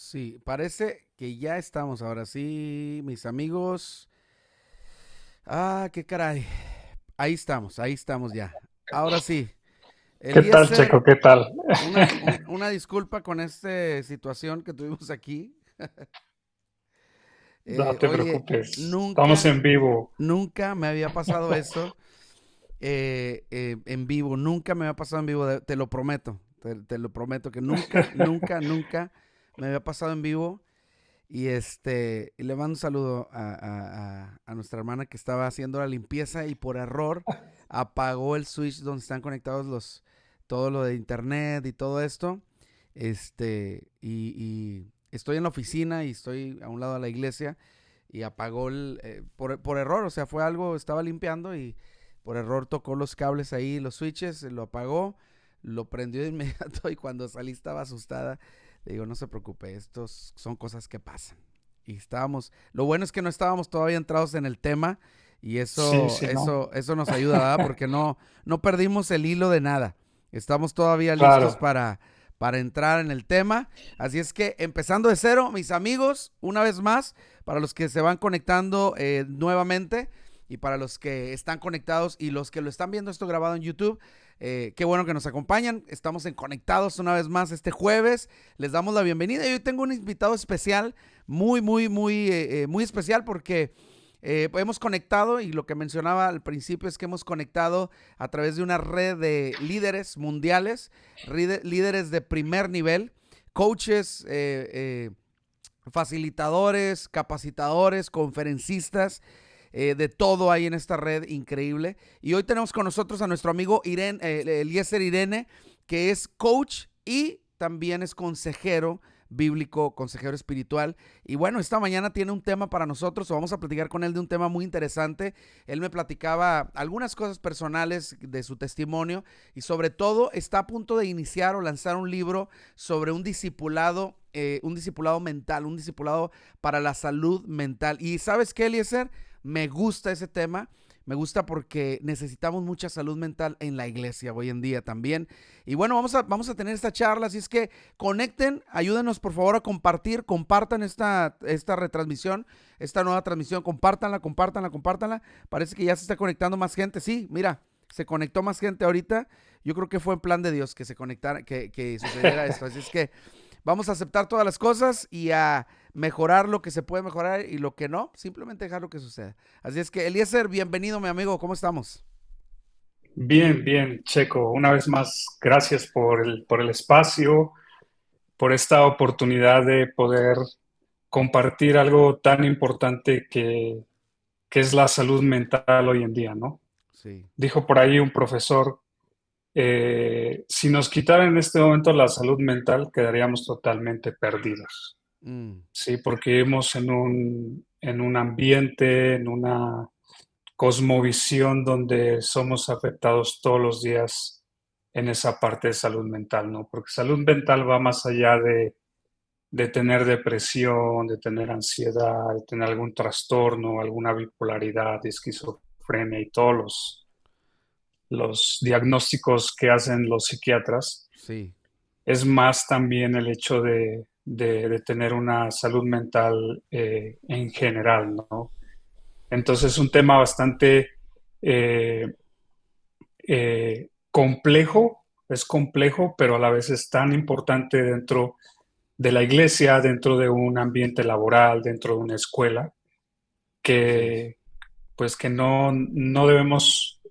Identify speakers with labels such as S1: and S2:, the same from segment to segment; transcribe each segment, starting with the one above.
S1: Sí, parece que ya estamos ahora sí, mis amigos. Qué caray. Ahí estamos ya. Ahora sí,
S2: ¿Qué tal,
S1: Eliezer,
S2: Checo? ¿Qué tal?
S1: una disculpa con esta situación que tuvimos aquí.
S2: No te
S1: Oye,
S2: preocupes, estamos
S1: nunca,
S2: en vivo.
S1: nunca me había pasado esto en vivo. Nunca me había pasado en vivo, te lo prometo. Te lo prometo que nunca me había pasado en vivo. Y le mando un saludo a nuestra hermana que estaba haciendo la limpieza y por error apagó el switch donde están conectados todo lo de internet y todo esto. Y estoy en la oficina y estoy a un lado de la iglesia y apagó por error, o sea, fue algo, estaba limpiando y por error tocó los cables ahí, los switches, lo apagó, lo prendió de inmediato y cuando salí estaba asustada. Le digo, no se preocupe, estos son cosas que pasan. Y estábamos, lo bueno es que no estábamos todavía entrados en el tema y
S2: Sí,
S1: eso,
S2: sí, ¿no?
S1: eso, eso nos ayuda, ¿verdad? Porque no perdimos el hilo de nada. Estamos todavía listos
S2: Claro.
S1: para entrar en el tema. Así es que empezando de cero, mis amigos, una vez más, para los que se van conectando nuevamente y para los que están conectados y los que lo están viendo esto grabado en YouTube, qué bueno que nos acompañan. Estamos en Conectados una vez más este jueves. Les damos la bienvenida. Y hoy tengo un invitado especial, muy especial porque hemos conectado y lo que mencionaba al principio es que hemos conectado a través de una red de líderes mundiales, líderes de primer nivel, coaches, facilitadores, capacitadores, conferencistas, de todo hay en esta red increíble. Y hoy tenemos con nosotros a nuestro amigo Eliezer Irene, que es coach y también es consejero bíblico, consejero espiritual. Y bueno, esta mañana tiene un tema para nosotros, o vamos a platicar con él de un tema muy interesante. Él me platicaba algunas cosas personales de su testimonio y sobre todo está a punto de iniciar o lanzar un libro sobre un discipulado mental, un discipulado para la salud mental. Y ¿sabes qué, Eliezer? Me gusta ese tema. Me gusta porque necesitamos mucha salud mental en la iglesia hoy en día también. Y bueno, vamos a tener esta charla, así es que conecten, ayúdenos por favor a compartir, compartan esta retransmisión, esta nueva transmisión, compártanla. Parece que ya se está conectando más gente. Sí, mira, se conectó más gente ahorita. Yo creo que fue en plan de Dios que se conectara, que sucediera esto. Así es que vamos a aceptar todas las cosas y a mejorar lo que se puede mejorar y lo que no, simplemente dejar lo que suceda. Así es que, Eliezer, bienvenido, mi amigo, ¿cómo estamos?
S2: Bien, bien, Checo. Una vez más, gracias por el espacio, por esta oportunidad de poder compartir algo tan importante que es la salud mental hoy en día, ¿no?
S1: Sí.
S2: Dijo por ahí un profesor, si nos quitaran en este momento la salud mental, quedaríamos totalmente perdidos.
S1: Mm,
S2: Sí, porque vivimos en un ambiente, en una cosmovisión donde somos afectados todos los días en esa parte de salud mental, ¿no? Porque salud mental va más allá de tener depresión, de tener ansiedad, de tener algún trastorno, alguna bipolaridad, esquizofrenia y todos los diagnósticos que hacen los psiquiatras.
S1: sí.
S2: Es más también el hecho de tener una salud mental en general, ¿no? Entonces es un tema bastante eh, complejo, es complejo, pero a la vez es tan importante dentro de la iglesia, dentro de un ambiente laboral, dentro de una escuela,
S1: Así es.
S2: que pues que no debemos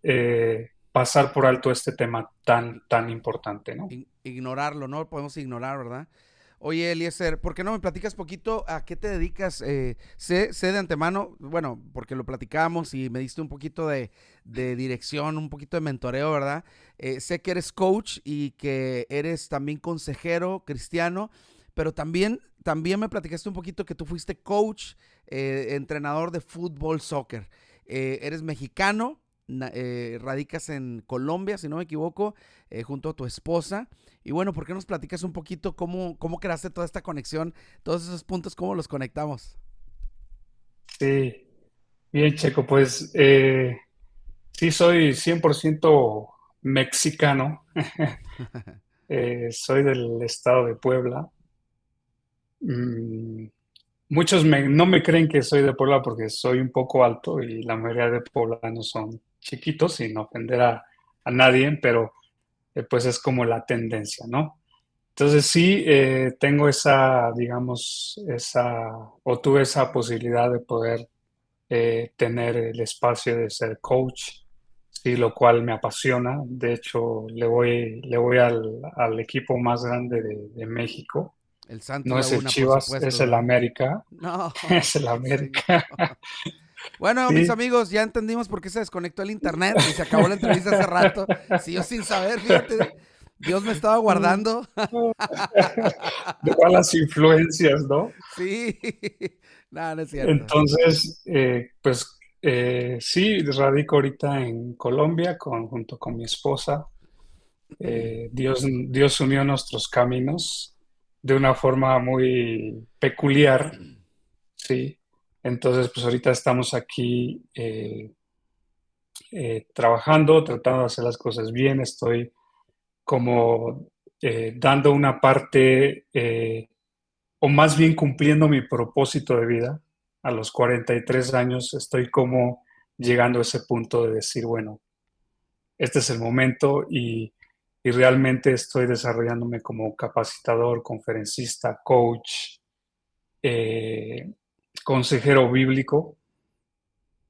S2: pasar por alto este tema tan, tan importante, ¿no?
S1: Ignorarlo, no lo podemos ignorar, ¿verdad? Oye, Eliezer, ¿por qué no me platicas poquito a qué te dedicas? Sé de antemano, bueno, porque lo platicamos y me diste un poquito de dirección, un poquito de mentoreo, ¿verdad? Sé que eres coach y que eres también consejero cristiano, pero también me platicaste un poquito que tú fuiste coach, entrenador de fútbol, soccer. Eres mexicano, radicas en Colombia, si no me equivoco, junto a tu esposa. Y bueno, ¿por qué nos platicas un poquito cómo creaste toda esta conexión, todos esos puntos, cómo los conectamos?
S2: Sí, bien, Checo, pues sí soy 100% mexicano. Soy del estado de Puebla mm, muchos no me creen que soy de Puebla porque soy un poco alto y la mayoría de poblanos son chiquitos, sin ofender a nadie, pero pues es como la tendencia, ¿no? Entonces sí, tengo esa, digamos, o tuve esa posibilidad de poder tener el espacio de ser coach, sí, lo cual me apasiona. De hecho, le voy al equipo más grande de México.
S1: El Santos
S2: No es el
S1: Laguna, por
S2: Chivas,
S1: supuesto,
S2: es el
S1: ¿verdad?
S2: América.
S1: No,
S2: Es el
S1: señor.
S2: América.
S1: Bueno, mis
S2: Sí.
S1: amigos, ya entendimos por qué se desconectó el internet y se acabó la entrevista hace rato. Si yo sin saber, fíjate, Dios me estaba guardando.
S2: De malas influencias, ¿no?
S1: Sí, no, no es cierto.
S2: Entonces, pues sí, radico ahorita en Colombia junto con mi esposa. Dios unió nuestros caminos de una forma muy peculiar, ¿sí? Entonces, pues ahorita estamos aquí trabajando, tratando de hacer las cosas bien. Estoy como dando una parte, o más bien cumpliendo mi propósito de vida. A los 43 años estoy como llegando a ese punto de decir, bueno, este es el momento y realmente estoy desarrollándome como capacitador, conferencista, coach, eh, consejero bíblico,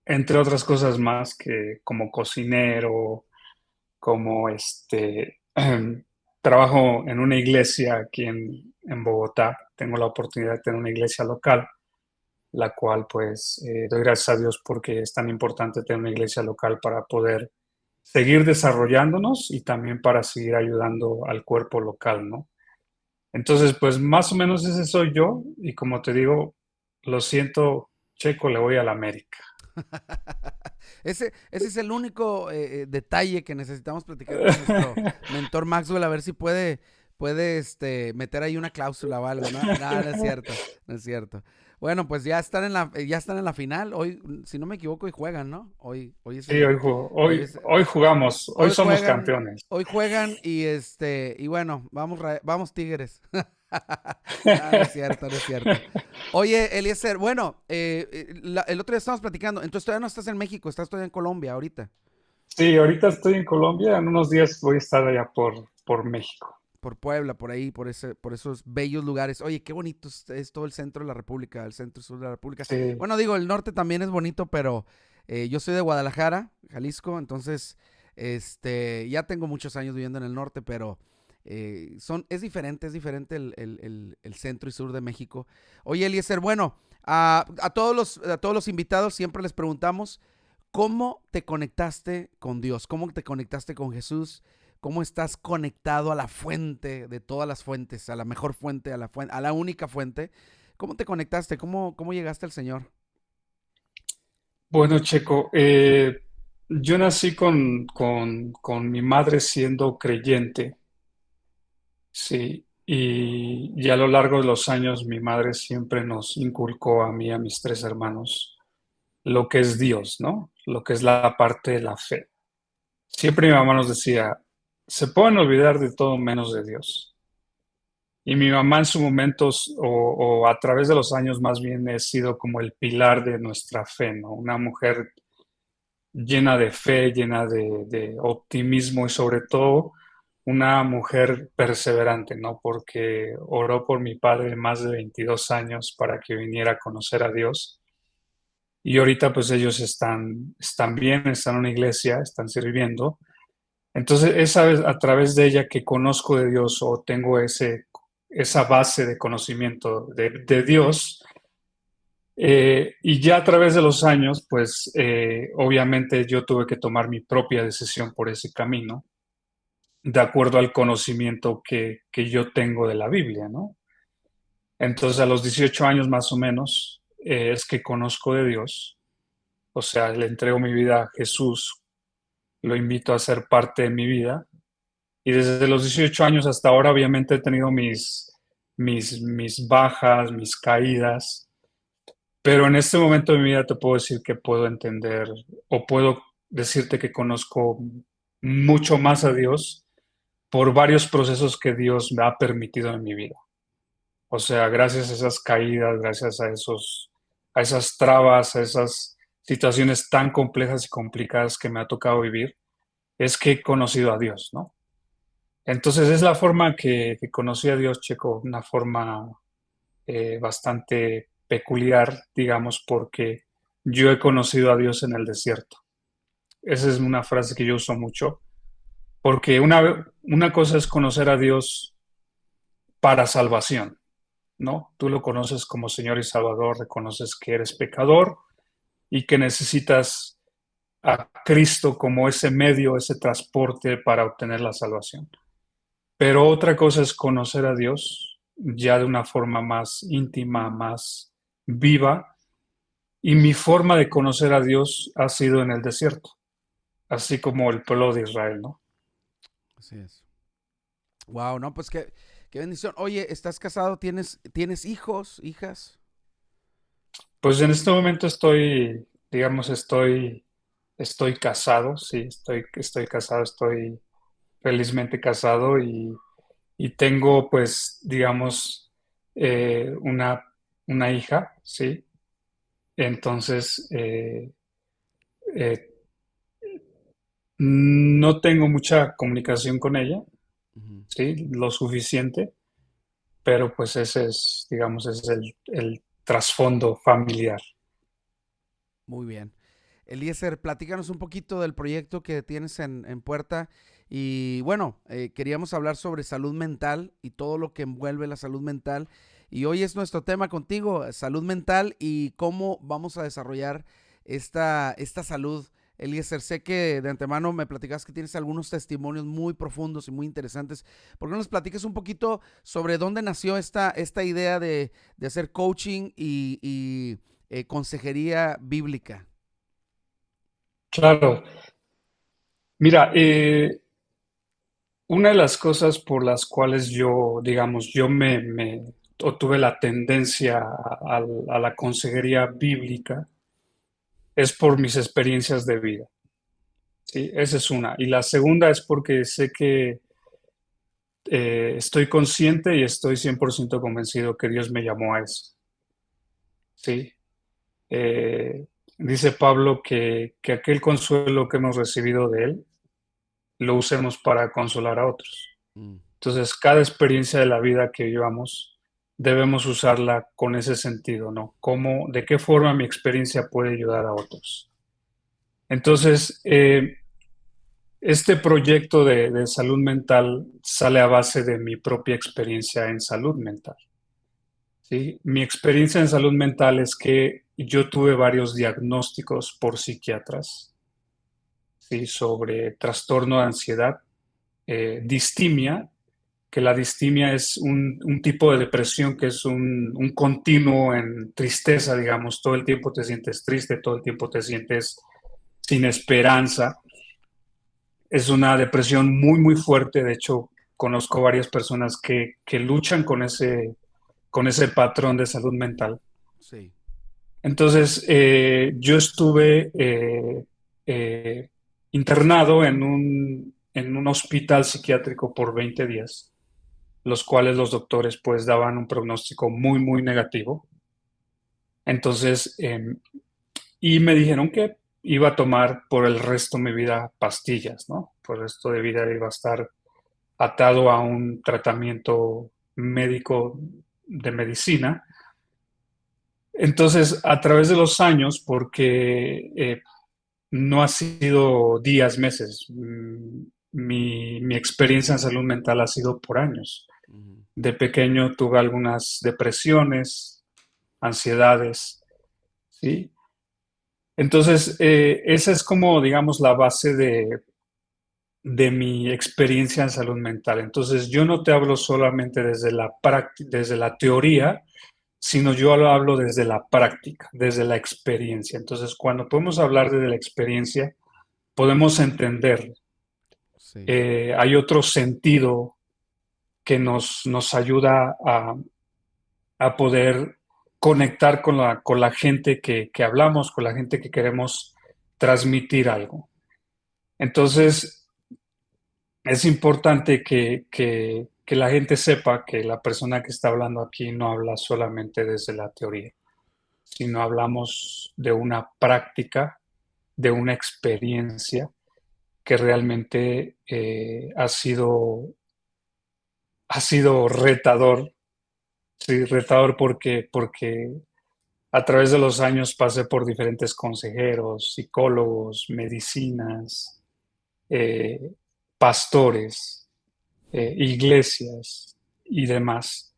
S2: entre otras cosas más que como cocinero, como trabajo en una iglesia aquí en Bogotá. Tengo la oportunidad de tener una iglesia local, la cual pues doy gracias a Dios porque es tan importante tener una iglesia local para poder seguir desarrollándonos y también para seguir ayudando al cuerpo local, ¿no? Entonces, pues más o menos ese soy yo y como te digo, lo siento, Checo, le voy a la América.
S1: Ese es el único detalle que necesitamos platicar con nuestro mentor Maxwell, a ver si meter ahí una cláusula o algo, ¿no? No, no es cierto, no es cierto. Bueno, pues ya están en la final. Hoy, si no me equivoco, hoy juegan, ¿no? Hoy es
S2: Sí,
S1: el, hoy
S2: hoy,
S1: es,
S2: hoy jugamos, hoy
S1: hoy
S2: somos
S1: juegan,
S2: campeones.
S1: hoy juegan y bueno, vamos Tigres. No, no es cierto, no es cierto. Oye, Eliezer, bueno, el otro día estábamos platicando, entonces todavía no estás en México, estás todavía en Colombia ahorita,
S2: Sí, ahorita estoy en Colombia, en unos días voy a estar allá por México.
S1: por Puebla, por ahí, por esos bellos lugares. Oye, qué bonito es todo el centro de la República, el centro y sur de la República.
S2: Sí,
S1: Bueno, digo, el norte también es bonito, pero yo soy de Guadalajara, Jalisco, entonces, ya tengo muchos años viviendo en el norte, pero es diferente el centro y sur de México. Oye, Eliezer, bueno, a todos los invitados siempre les preguntamos, ¿cómo te conectaste con Dios? ¿Cómo te conectaste con Jesús? ¿Cómo estás conectado a la fuente de todas las fuentes, a la mejor fuente, a la única fuente? ¿Cómo te conectaste? ¿Cómo llegaste al Señor?
S2: bueno, Checo, yo nací con mi madre siendo creyente, sí, y a lo largo de los años mi madre siempre nos inculcó a mí y a mis tres hermanos lo que es Dios, ¿no? Lo que es la parte de la fe. Siempre mi mamá nos decía, se pueden olvidar de todo menos de Dios. Y mi mamá en su momento, o a través de los años más bien, ha sido como el pilar de nuestra fe, ¿no? Una mujer llena de fe, llena de optimismo y sobre todo una mujer perseverante, ¿no? Porque oró por mi padre más de 22 años para que viniera a conocer a Dios. Y ahorita pues ellos están bien, están en una iglesia, están sirviendo. Entonces a través de ella que conozco de Dios o tengo esa base de conocimiento de Dios. Y ya a través de los años, pues obviamente yo tuve que tomar mi propia decisión por ese camino, de acuerdo al conocimiento que yo tengo de la Biblia, ¿no? Entonces a los 18 años más o menos es que conozco de Dios, o sea, le entrego mi vida a Jesús, lo invito a ser parte de mi vida. Y desde los 18 años hasta ahora, obviamente, he tenido mis bajas, mis caídas, pero en este momento de mi vida te puedo decir que puedo entender o puedo decirte que conozco mucho más a Dios por varios procesos que Dios me ha permitido en mi vida. O sea, gracias a esas caídas, gracias a esas trabas, a esas situaciones tan complejas y complicadas que me ha tocado vivir, es que he conocido a Dios, ¿no? Entonces es la forma que conocí a Dios, Checo, una forma bastante peculiar, digamos, porque yo he conocido a Dios en el desierto. Esa es una frase que yo uso mucho, porque una cosa es conocer a Dios para salvación, ¿no? Tú lo conoces como Señor y Salvador, reconoces que eres pecador y que necesitas a Cristo como ese medio, ese transporte para obtener la salvación. Pero otra cosa es conocer a Dios ya de una forma más íntima, más viva. Y mi forma de conocer a Dios ha sido en el desierto, así como el pueblo de Israel, ¿no?
S1: Así es. Wow, no, pues qué bendición. Oye, ¿estás casado? ¿Tienes hijos, hijas?
S2: Pues en este momento estoy, digamos, estoy casado, sí, estoy casado, estoy felizmente casado y tengo, pues, digamos, una hija, sí. Entonces, eh, no tengo mucha comunicación con ella,
S1: Ujú.
S2: sí, lo suficiente, pero pues ese es, digamos, ese es el trasfondo familiar.
S1: Muy bien. Eliezer, platícanos un poquito del proyecto que tienes en puerta. Y bueno, queríamos hablar sobre salud mental y todo lo que envuelve la salud mental. Y hoy es nuestro tema contigo, salud mental y cómo vamos a desarrollar esta salud. Eliezer, sé que de antemano me platicas que tienes algunos testimonios muy profundos y muy interesantes. ¿Por qué no nos platicas un poquito sobre dónde nació esta idea de hacer coaching y consejería bíblica?
S2: Claro, mira, una de las cosas por las cuales yo, digamos, o tuve la tendencia a la consejería bíblica es por mis experiencias de vida, ¿sí? Esa es una. Y la segunda es porque sé que estoy consciente y estoy 100% convencido que Dios me llamó a eso, ¿sí? Eh, dice Pablo que aquel consuelo que hemos recibido de Él lo usemos para consolar a otros.
S1: Mm,
S2: Entonces, cada experiencia de la vida que llevamos debemos usarla con ese sentido, ¿no? ¿De qué forma mi experiencia puede ayudar a otros? Entonces, este proyecto de salud mental sale a base de mi propia experiencia en salud mental, ¿sí? Mi experiencia en salud mental es que yo tuve varios diagnósticos por psiquiatras, ¿sí? Sobre trastorno de ansiedad, distimia, que la distimia es un tipo de depresión que es un continuo en tristeza, digamos, todo el tiempo te sientes triste, todo el tiempo te sientes sin esperanza. Es una depresión muy, muy fuerte, de hecho, conozco varias personas que luchan con ese patrón de salud mental.
S1: sí.
S2: Entonces, yo estuve eh, internado en un hospital psiquiátrico por 20 días, los cuales los doctores pues daban un pronóstico muy, muy negativo. Entonces, y me dijeron que iba a tomar por el resto de mi vida pastillas, ¿no? Por el resto de vida iba a estar atado a un tratamiento médico de medicina. Entonces, a través de los años, porque no ha sido días, meses, mi experiencia en salud mental ha sido por años.
S1: Ujú.
S2: De pequeño tuve algunas depresiones, ansiedades, ¿sí? Entonces, esa es como, digamos, la base de mi experiencia en salud mental. Entonces, yo no te hablo solamente desde desde la teoría, sino yo lo hablo desde la práctica, desde la experiencia. Entonces, cuando podemos hablar desde la experiencia, podemos entender,
S1: Sí.
S2: hay otro sentido que nos ayuda a poder conectar con la gente que hablamos, con la gente que queremos transmitir algo. Entonces, es importante que la gente sepa que la persona que está hablando aquí no habla solamente desde la teoría, sino hablamos de una práctica, de una experiencia que realmente ha sido retador, sí, retador porque a través de los años pasé por diferentes consejeros, psicólogos, medicinas, eh, pastores, iglesias y demás.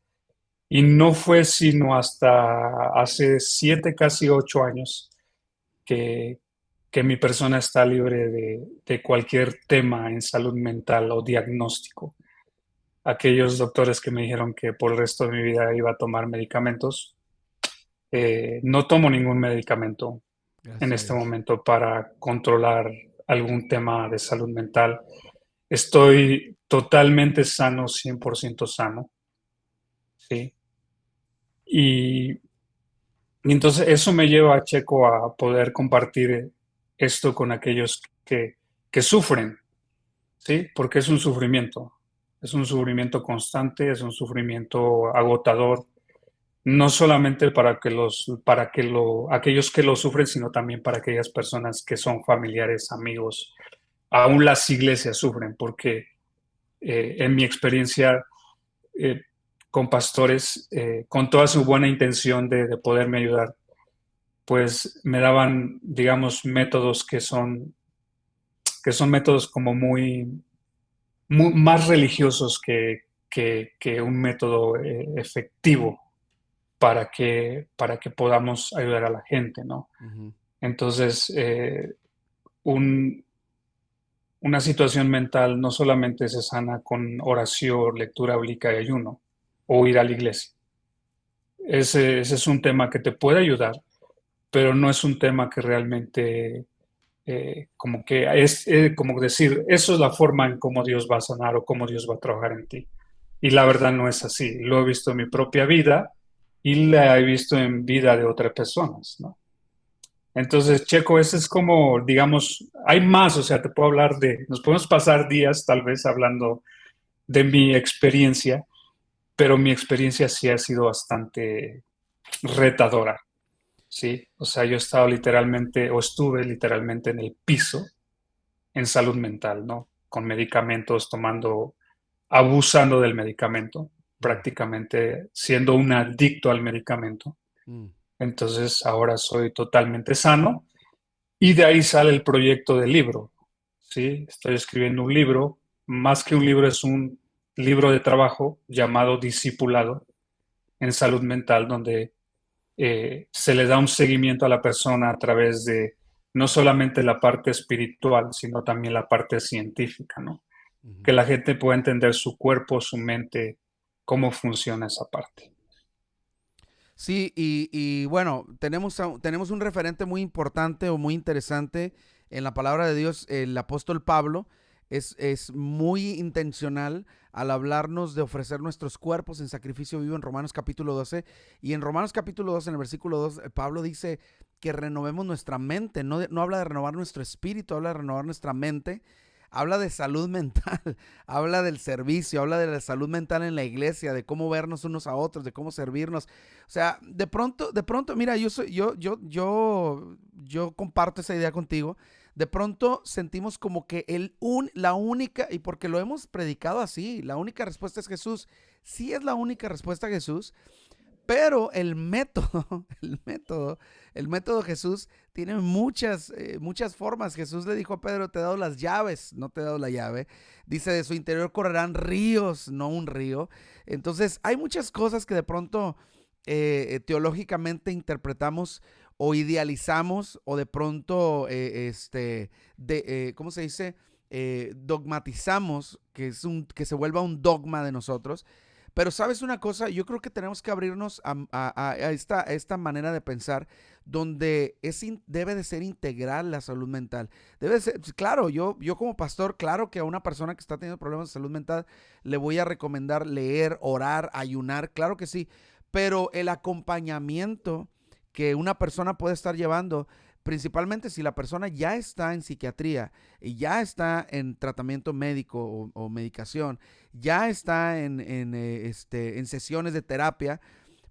S2: Y no fue sino hasta hace 7, casi 8 años que, que mi persona está libre de cualquier tema en salud mental o diagnóstico. Aquellos doctores que me dijeron que por el resto de mi vida iba a tomar medicamentos, no tomo ningún medicamento en
S1: Gracias a
S2: este
S1: Dios.
S2: momento para controlar algún tema de salud mental. Estoy totalmente sano, 100% sano, ¿sí? Y, y entonces eso me lleva a Checo a poder compartir esto con aquellos que sufren, ¿sí? Porque es un sufrimiento constante, es un sufrimiento agotador, no solamente aquellos que lo sufren, sino también para aquellas personas que son familiares, amigos. Aún las iglesias sufren porque en mi experiencia eh, con pastores, con toda su buena intención de poderme ayudar, pues me daban, digamos, métodos que son métodos como más religiosos que un método efectivo para que podamos ayudar a la gente, ¿no?
S1: Ujú.
S2: Entonces, un, una situación mental no solamente se sana con oración, lectura bíblica y ayuno, o ir a la iglesia. Ese es un tema que te puede ayudar, pero no es un tema que realmente, como que es como decir, eso es la forma en cómo Dios va a sanar o cómo Dios va a trabajar en ti. Y la verdad no es así. Lo he visto en mi propia vida y la he visto en vida de otras personas, ¿no? Entonces, Checo, ese es como, digamos, hay más, o sea, te puedo hablar nos podemos pasar días tal vez hablando de mi experiencia, pero mi experiencia sí ha sido bastante retadora, ¿sí? O sea, yo he estado literalmente, o estuve literalmente en el piso en salud mental, ¿no? Con medicamentos, abusando del medicamento,
S1: Mm,
S2: prácticamente siendo un adicto al medicamento.
S1: mm.
S2: Entonces, ahora soy totalmente sano. Y de ahí sale el proyecto del libro, ¿sí? Estoy escribiendo un libro, más que un libro, es un libro de trabajo llamado Discipulado en Salud Mental, donde se le da un seguimiento a la persona a través de no solamente la parte espiritual, sino también la parte científica, ¿no?
S1: Ujú.
S2: Que la gente pueda entender su cuerpo, su mente, cómo funciona esa parte.
S1: Sí, y bueno, tenemos un referente muy importante o muy interesante en la palabra de Dios. El apóstol Pablo es muy intencional al hablarnos de ofrecer nuestros cuerpos en sacrificio vivo en Romanos capítulo 12. Y en Romanos capítulo 12, en el versículo 2, Pablo dice que renovemos nuestra mente. No, no habla de renovar nuestro espíritu, habla de renovar nuestra mente. Habla de salud mental, habla del servicio, habla de la salud mental en la iglesia, de cómo vernos unos a otros, de cómo servirnos. O sea, de pronto, mira, yo comparto esa idea contigo. De pronto sentimos como que la única, y porque lo hemos predicado así, la única respuesta es Jesús. Sí es la única respuesta a Jesús, pero el método, el método Jesús tiene muchas formas. Jesús le dijo a Pedro, te he dado las llaves, no te he dado la llave. Dice, de su interior correrán ríos, no un río. Entonces, hay muchas cosas que de pronto teológicamente interpretamos o idealizamos o de pronto, ¿cómo se dice? Dogmatizamos, que se vuelva un dogma de nosotros. Pero sabes una cosa, yo creo que tenemos que abrirnos a esta manera de pensar donde debe de ser integral la salud mental. Debe ser, claro, yo como pastor, claro que a una persona que está teniendo problemas de salud mental le voy a recomendar leer, orar, ayunar, claro que sí, pero el acompañamiento que una persona puede estar llevando principalmente si la persona ya está en psiquiatría y ya está en tratamiento médico o medicación, ya está en sesiones de terapia,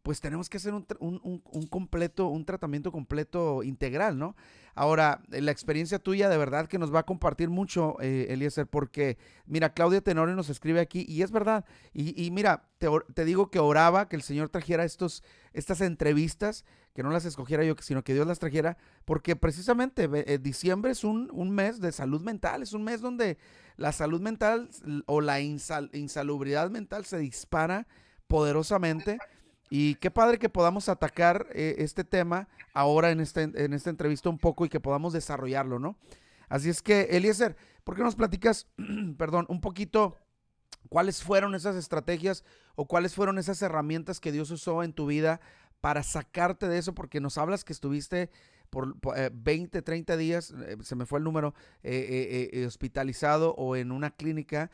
S1: pues tenemos que hacer un tratamiento completo integral, ¿no? Ahora, la experiencia tuya de verdad que nos va a compartir mucho, Eliezer, porque, mira, Claudia Tenorio nos escribe aquí, y es verdad, y mira, te digo que oraba que el Señor trajera estas entrevistas, que no las escogiera yo, sino que Dios las trajera, porque precisamente diciembre es un mes de salud mental, es un mes donde la salud mental o la insalubridad mental se dispara poderosamente, y qué padre que podamos atacar este tema ahora en esta entrevista un poco y que podamos desarrollarlo, ¿no? Así es que, Eliezer, ¿por qué nos platicas, perdón, un poquito cuáles fueron esas estrategias o cuáles fueron esas herramientas que Dios usó en tu vida para sacarte de eso? Porque nos hablas que estuviste por 20, 30 días, se me fue el número, hospitalizado o en una clínica.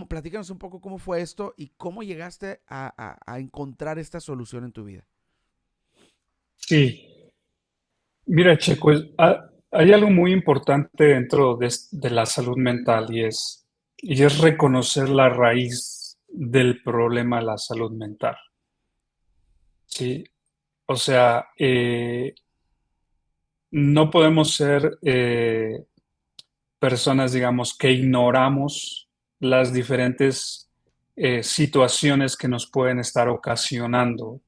S1: Platícanos un poco cómo fue esto y cómo llegaste a encontrar esta solución en tu vida.
S2: Sí, mira, Checo, hay algo muy importante dentro de la salud mental y es reconocer la raíz del problema de la salud mental. Sí, o sea, no podemos ser personas, digamos, que ignoramos las diferentes situaciones que nos pueden estar ocasionando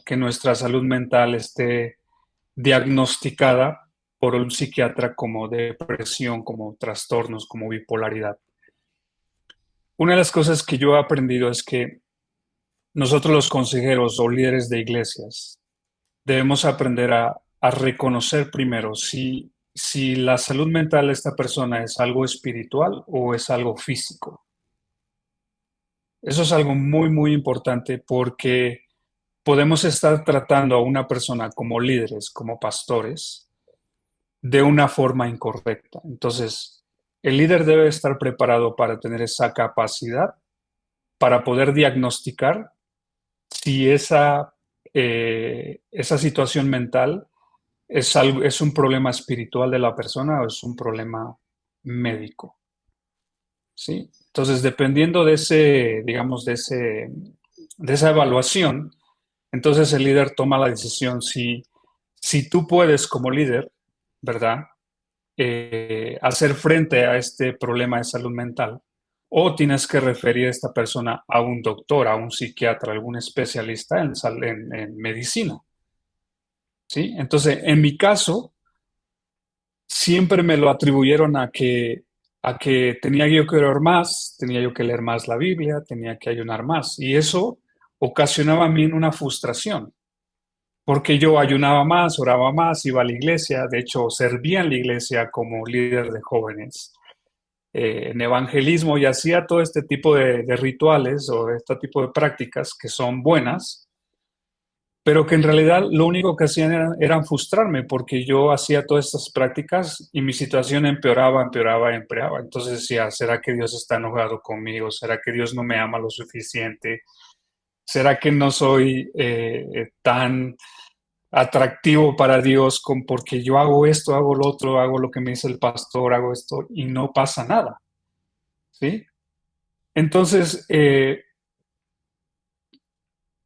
S2: que nuestra salud mental esté diagnosticada por un psiquiatra como depresión, como trastornos, como bipolaridad. Una de las cosas que yo he aprendido es que nosotros los consejeros o líderes de iglesias debemos aprender a reconocer primero si la salud mental de esta persona es algo espiritual o es algo físico. Eso es algo muy, muy importante porque podemos estar tratando a una persona como líderes, como pastores, de una forma incorrecta. Entonces, el líder debe estar preparado para tener esa capacidad para poder diagnosticar si esa situación mental es un problema espiritual de la persona o es un problema médico, ¿sí? Entonces, dependiendo de digamos, de esa evaluación, entonces el líder toma la decisión si tú puedes como líder, ¿verdad? Hacer frente a este problema de salud mental o tienes que referir a esta persona a un doctor, a un psiquiatra, a algún especialista en medicina, ¿sí? Entonces, en mi caso, siempre me lo atribuyeron a que tenía yo que orar más, tenía yo que leer más la Biblia, tenía que ayunar más. Y eso ocasionaba a mí una frustración, porque yo ayunaba más, oraba más, iba a la iglesia, de hecho, servía en la iglesia como líder de jóvenes, en evangelismo y hacía todo este tipo de rituales o este tipo de prácticas que son buenas, pero que en realidad lo único que hacían eran frustrarme porque yo hacía todas estas prácticas y mi situación empeoraba, empeoraba, empeoraba. Entonces decía, ¿será que Dios está enojado conmigo? ¿Será que Dios no me ama lo suficiente? ¿Será que no soy tan atractivo para Dios porque yo hago esto, hago lo otro, hago lo que me dice el pastor, hago esto y no pasa nada? ¿Sí? Entonces,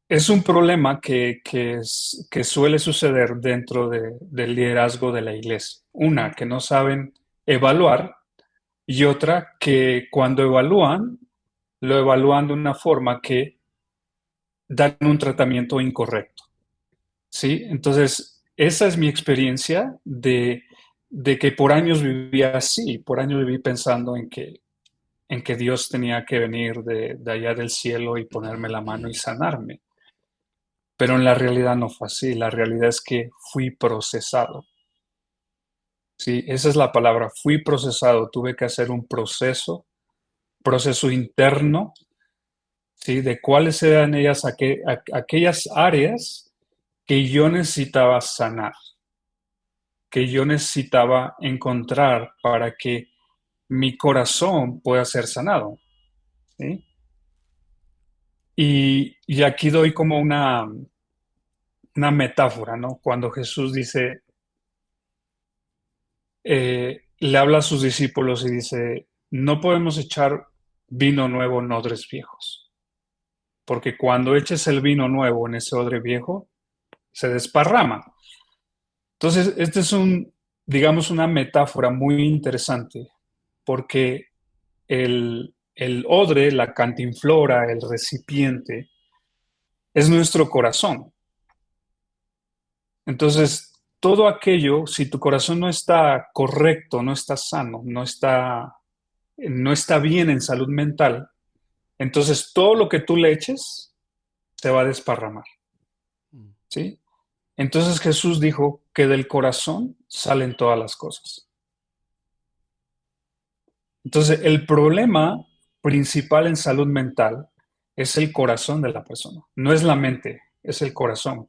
S2: es un problema que suele suceder dentro del liderazgo de la iglesia. Una, que no saben evaluar y otra, que cuando evalúan, lo evalúan de una forma que dan un tratamiento incorrecto. ¿Sí? Entonces, esa es mi experiencia de que por años viví así, por años viví pensando en que Dios tenía que venir de allá del cielo y ponerme la mano y sanarme. Pero en la realidad no fue así. La realidad es que fui procesado. Sí, esa es la palabra. Fui procesado. Tuve que hacer un proceso interno, ¿sí? De cuáles eran aquellas áreas que yo necesitaba sanar, que yo necesitaba encontrar para que mi corazón pueda ser sanado, ¿sí? Y aquí doy como una metáfora, ¿no? Cuando Jesús dice, le habla a sus discípulos y dice, no podemos echar vino nuevo en odres viejos, porque cuando eches el vino nuevo en ese odre viejo, se desparrama. Entonces, este es digamos, una metáfora muy interesante, porque el odre, la cantinflora, el recipiente, es nuestro corazón. Entonces, todo aquello, si tu corazón no está correcto, no está sano, no está bien en salud mental, entonces todo lo que tú le eches se va a desparramar,
S1: Mm.
S2: ¿sí? Entonces Jesús dijo que del corazón salen todas las cosas. Entonces, el problema principal en salud mental es el corazón de la persona, no es la mente, es el corazón.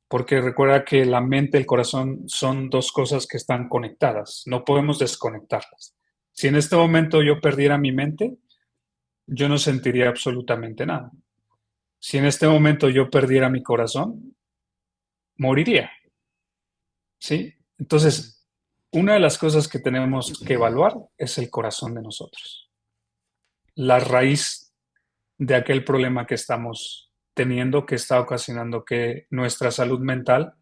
S2: Porque recuerda que la mente y el corazón son dos cosas que están conectadas, no podemos desconectarlas. Si en este momento yo perdiera mi mente, yo no sentiría absolutamente nada. Si en este momento yo perdiera mi corazón, moriría, ¿sí?
S1: Ujú.
S2: Entonces, una de las cosas que tenemos que evaluar es el corazón de nosotros, la raíz de aquel problema que estamos teniendo, que está ocasionando que nuestra salud mental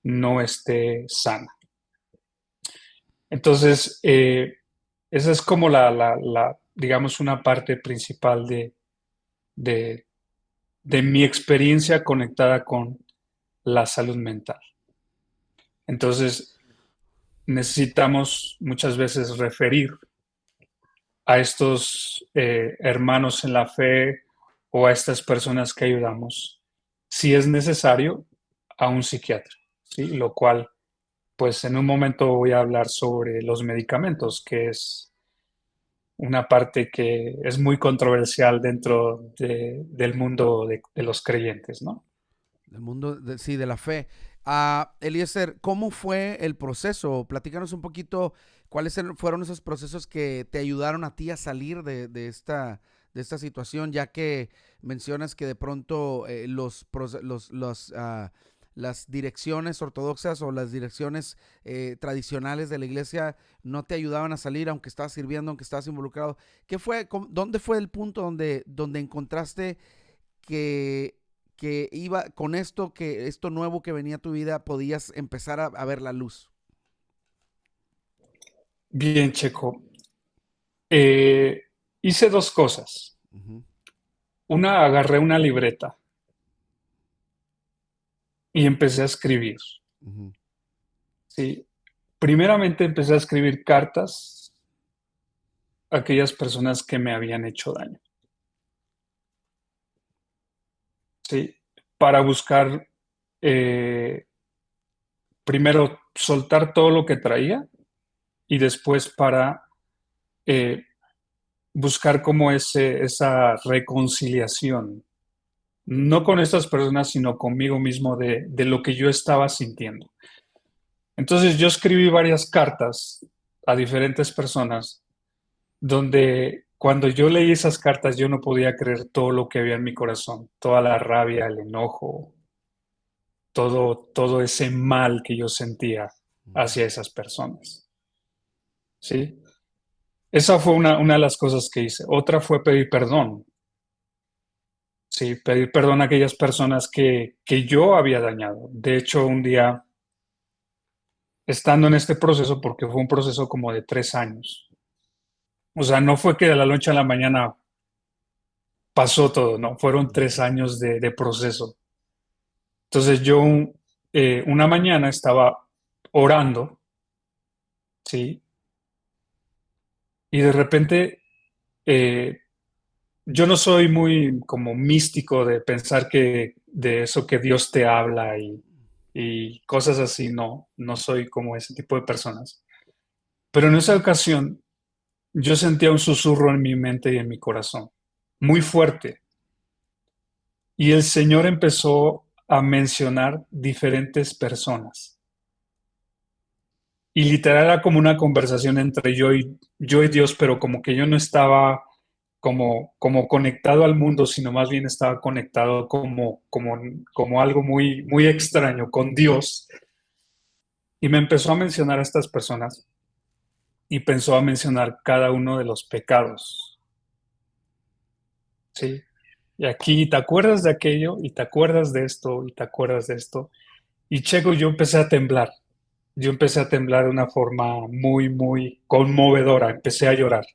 S2: no esté sana. Entonces, esa es como digamos, una parte principal de, de mi experiencia conectada con la salud mental. Entonces, necesitamos muchas veces referir a estos hermanos en la fe o a estas personas que ayudamos, si es necesario, a un psiquiatra, ¿sí? Lo cual, pues en un momento voy a hablar sobre los medicamentos, que es una parte que es muy controversial dentro del mundo de los creyentes, ¿no?
S1: Del mundo, sí, de la fe. Eliezer, ¿cómo fue el proceso? Platícanos un poquito fueron esos procesos que te ayudaron a ti a salir de esta situación, ya que mencionas que de pronto las direcciones ortodoxas o las direcciones tradicionales de la iglesia no te ayudaban a salir, aunque estabas sirviendo, aunque estabas involucrado. ¿Dónde fue el punto donde encontraste que, que iba con esto nuevo que venía a tu vida, podías empezar a ver la luz?
S2: Bien, Checo. Eh, Hice dos cosas.
S1: Ujú,
S2: Una, agarré una libreta y empecé a escribir.
S1: ujú,
S2: Sí. Primeramente empecé a escribir cartas a aquellas personas que me habían hecho daño. Sí. Para buscar, eh, primero, soltar todo lo que traía y después para eh, buscar como esa reconciliación, no con estas personas, sino conmigo mismo de lo que yo estaba sintiendo. Entonces yo escribí varias cartas a diferentes personas donde cuando yo leí esas cartas yo no podía creer todo lo que había en mi corazón, toda la rabia, el enojo, todo ese mal que yo sentía
S1: ujú.
S2: hacia esas personas. ¿Sí? Esa fue una de las cosas que hice. Otra fue pedir perdón. Sí, pedir perdón a aquellas personas que yo había dañado. De hecho, un día, estando en este proceso, porque fue un proceso como de 3 años, o sea, no fue que de la noche a la mañana pasó todo, no, fueron 3 años de proceso. Entonces yo una mañana estaba orando, ¿sí? Y de repente eh, yo no soy muy como místico de pensar que de eso que Dios te habla y cosas así, no, no soy como ese tipo de personas. Pero en esa ocasión yo sentía un susurro en mi mente y en mi corazón, muy fuerte. Y el Señor empezó a mencionar diferentes personas. Y literal era como una conversación entre yo y Dios, pero como que yo no estaba como conectado al mundo, sino más bien estaba conectado como algo muy, muy extraño con Dios. Y me empezó a mencionar a estas personas. y pensó a mencionar cada uno de los pecados, ¿sí? Y aquí te acuerdas de aquello, y te acuerdas de esto, y te acuerdas de esto. Y Checo, yo empecé a temblar. Yo empecé a temblar de una forma muy, muy conmovedora. Empecé a llorar,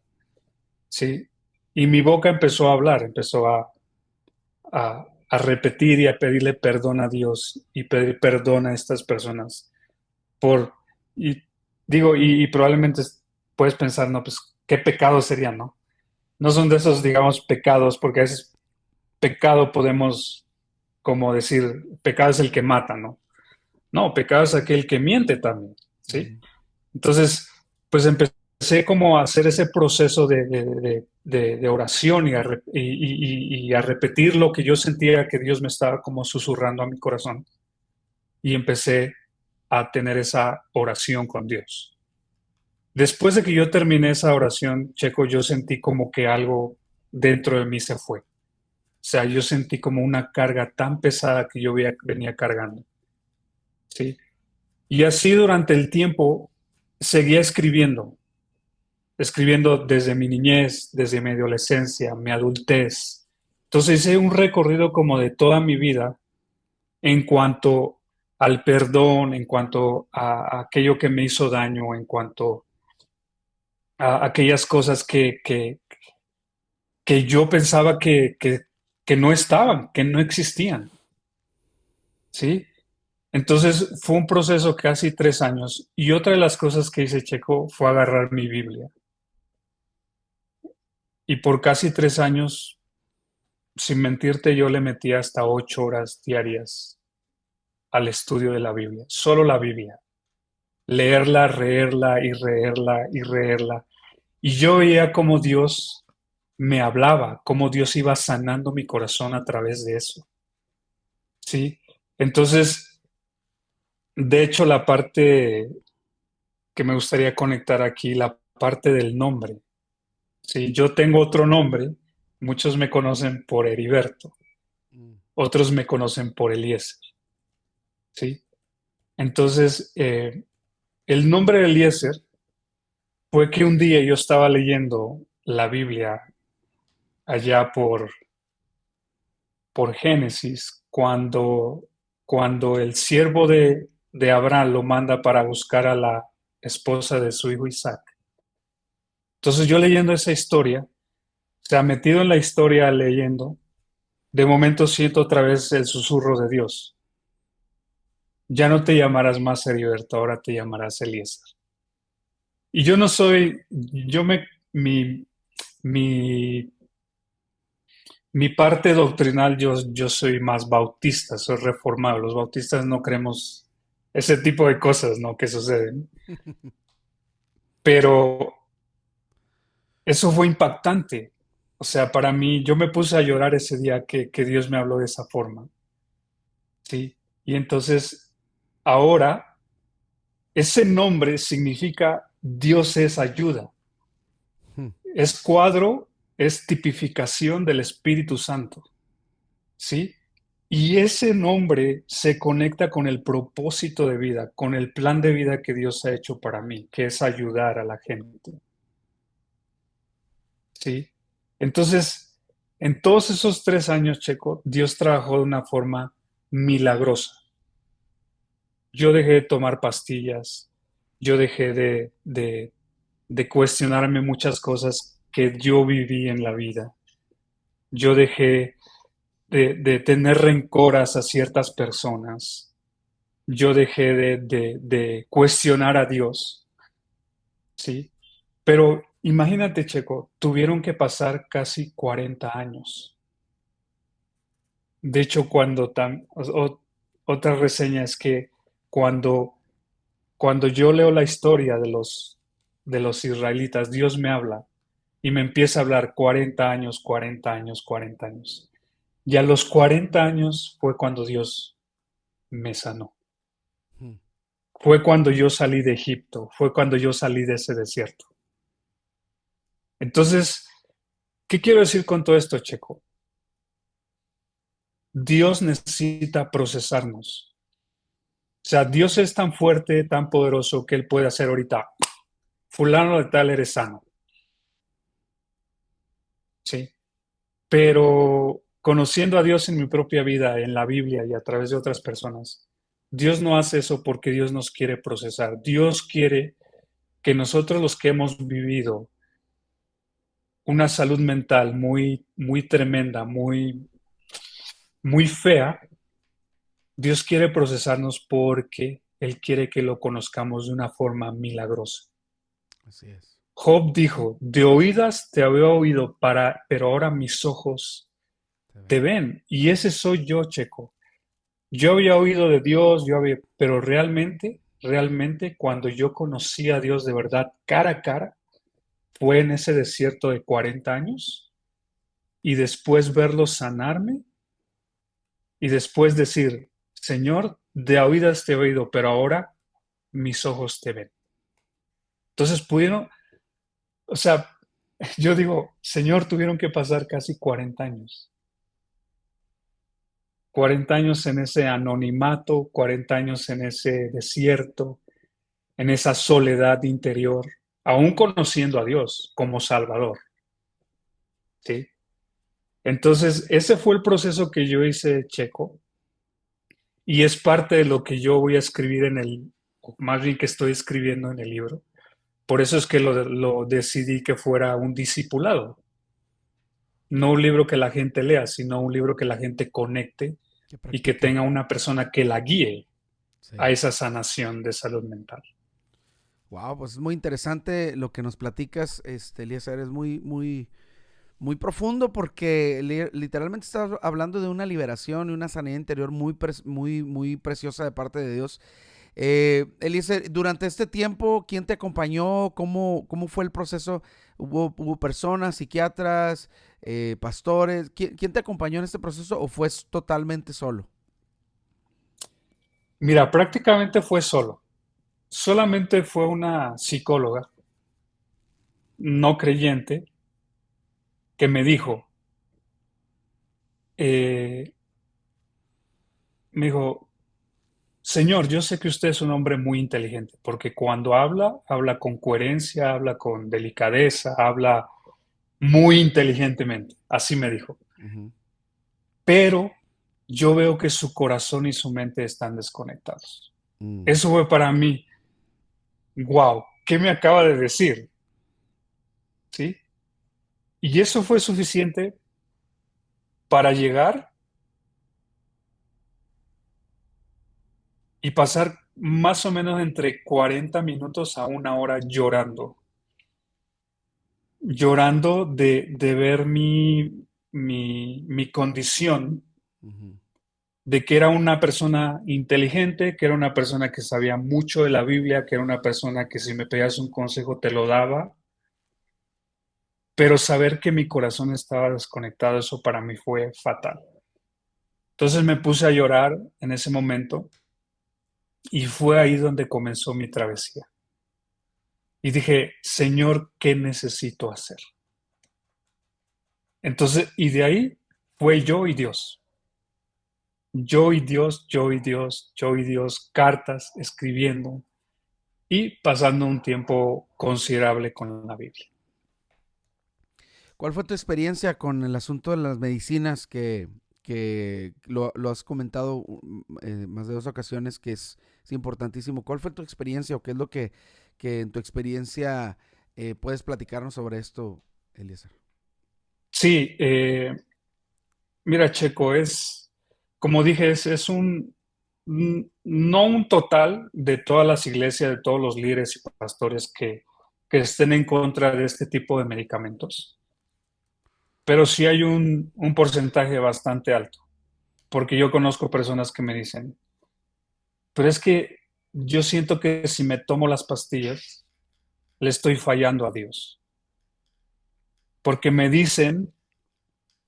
S2: ¿sí? Y mi boca empezó a hablar, empezó a repetir y a pedirle perdón a Dios y pedir perdón a estas personas por, y digo, y probablemente puedes pensar, no, pues, ¿qué pecado sería, no? No son de esos, digamos, pecados, porque a veces pecado podemos, como decir, pecado es el que mata, ¿no? No, pecado es aquel que miente también, ¿sí?
S1: Ujú.
S2: Entonces, pues empecé como a hacer ese proceso de oración y a repetir lo que yo sentía que Dios me estaba como susurrando a mi corazón. Y empecé a tener esa oración con Dios. Después de que yo terminé esa oración, Checo, yo sentí como que algo dentro de mí se fue. O sea, yo sentí como una carga tan pesada que yo venía cargando, ¿sí? Y así durante el tiempo seguía escribiendo desde mi niñez, desde mi adolescencia, mi adultez. Entonces hice un recorrido como de toda mi vida en cuanto al perdón, en cuanto a aquello que me hizo daño, en cuanto a aquellas cosas que yo pensaba que no estaban, que no existían, ¿sí? Entonces fue un proceso casi 3 años y otra de las cosas que hice, Checo, fue agarrar mi Biblia. Y por casi 3 años, sin mentirte, yo le metía hasta 8 horas diarias al estudio de la Biblia, solo la Biblia. Leerla, leerla y leerla y leerla. Y yo veía cómo Dios me hablaba, cómo Dios iba sanando mi corazón a través de eso. ¿Sí? Entonces, de hecho, la parte que me gustaría conectar aquí, la parte del nombre. ¿Sí? Yo tengo otro nombre, muchos me conocen por Heriberto,
S1: Mm.
S2: otros me conocen por Eliezer. ¿Sí? Entonces, el nombre de Eliezer fue que un día yo estaba leyendo la Biblia allá por Génesis, cuando el siervo de Abraham lo manda para buscar a la esposa de su hijo Isaac. Entonces yo leyendo esa historia, o sea, metido en la historia leyendo, de momento siento otra vez el susurro de Dios. Ya no te llamarás más Heriberto, ahora te llamarás Eliezer. Y yo no soy, yo me, mi, mi parte doctrinal, yo soy más bautista, soy reformado. Los bautistas no creemos ese tipo de cosas, ¿no? Que suceden. Pero eso fue impactante. O sea, para mí, yo me puse a llorar ese día que Dios me habló de esa forma, ¿sí? Y entonces, ahora, ese nombre significa Dios es ayuda.
S1: Hmm.
S2: Es cuadro, es tipificación del Espíritu Santo, ¿sí? Y ese nombre se conecta con el propósito de vida, con el plan de vida que Dios ha hecho para mí, que es ayudar a la gente, ¿sí? Entonces, en todos esos 3 años, Checo, Dios trabajó de una forma milagrosa. Yo dejé de tomar pastillas, yo dejé de cuestionarme muchas cosas que yo viví en la vida. Yo dejé de tener rencoras a ciertas personas. Yo dejé de cuestionar a Dios, ¿sí? Pero imagínate, Checo, tuvieron que pasar casi 40 años. De hecho, otra reseña es que cuando, cuando yo leo la historia de los israelitas, Dios me habla y me empieza a hablar 40 años, 40 años, 40 años. Y a los 40 años fue cuando Dios me sanó.
S1: Hmm.
S2: Fue cuando yo salí de Egipto, fue cuando yo salí de ese desierto. Entonces, ¿qué quiero decir con todo esto, Checo? Dios necesita procesarnos. O sea, Dios es tan fuerte, tan poderoso que Él puede hacer ahorita fulano de tal eres sano, ¿sí? Pero conociendo a Dios en mi propia vida, en la Biblia y a través de otras personas, Dios no hace eso porque Dios nos quiere procesar. Dios quiere que nosotros los que hemos vivido una salud mental muy, muy tremenda, muy, muy fea, Dios quiere procesarnos porque Él quiere que lo conozcamos de una forma milagrosa.
S1: Así es.
S2: Job dijo, de oídas te había oído, pero ahora mis ojos
S1: Te
S2: te
S1: ven.
S2: ven. Y ese soy yo, Checo. Yo había oído de Dios, pero realmente, cuando yo conocí a Dios de verdad cara a cara, fue en ese desierto de 40 años y después verlo sanarme y después decir, Señor, de oídas te he oído, pero ahora mis ojos te ven. Entonces pudieron, o sea, yo digo, Señor, tuvieron que pasar casi 40 años. 40 años en ese anonimato, 40 años en ese desierto, en esa soledad interior, aún conociendo a Dios como Salvador, ¿sí? Entonces, ese fue el proceso que yo hice, Checo, y es parte de lo que yo voy a escribir o más bien que estoy escribiendo en el libro. Por eso es que lo decidí que fuera un discipulado, no un libro que la gente lea, sino un libro que la gente conecte
S1: Que
S2: y que
S1: practique.
S2: tenga una persona que la guíe a
S1: Sí.
S2: esa sanación de salud mental.
S1: Wow, pues es muy interesante lo que nos platicas, Eliezer, es muy, muy, muy profundo porque literalmente estás hablando de una liberación y una sanidad interior muy, muy, muy preciosa de parte de Dios. Eliezer, durante este tiempo, ¿quién te acompañó? ¿Cómo fue el proceso? ¿Hubo personas, psiquiatras, pastores? ¿Quién te acompañó en este proceso o fue totalmente solo?
S2: Mira, prácticamente fue solo. Solamente fue una psicóloga no creyente que eh, me dijo, Señor, yo sé que usted es un hombre muy inteligente, porque cuando habla, habla con coherencia, habla con delicadeza, habla muy inteligentemente. Así me dijo.
S1: Ujú.
S2: Pero yo veo que su corazón y su mente están desconectados.
S1: Mm.
S2: Eso fue para mí, wow, ¿qué me acaba de decir? ¿Sí? Y eso fue suficiente para llegar y pasar más o menos entre 40 minutos a una hora llorando de ver mi condición,
S1: Ujú.
S2: de que era una persona inteligente, que era una persona que sabía mucho de la Biblia, que era una persona que si me pedías un consejo te lo daba, pero saber que mi corazón estaba desconectado, eso para mí fue fatal. Entonces me puse a llorar en ese momento y fue ahí donde comenzó mi travesía. Y dije, Señor, ¿qué necesito hacer? Entonces, y de ahí fue yo y Dios. Yo y Dios, yo y Dios, yo y Dios, cartas, escribiendo y pasando un tiempo considerable con la Biblia.
S1: ¿Cuál fue tu experiencia con el asunto de las medicinas que lo has comentado más de dos ocasiones que es importantísimo? ¿Cuál fue tu experiencia o qué es lo que en tu experiencia puedes platicarnos sobre esto, Eliezer?
S2: Sí, mira, Checo, como dije, no un total de todas las iglesias, de todos los líderes y pastores que estén en contra de este tipo de medicamentos, pero sí hay un porcentaje bastante alto, porque yo conozco personas que me dicen, pero es que yo siento que si me tomo las pastillas, le estoy fallando a Dios, porque me dicen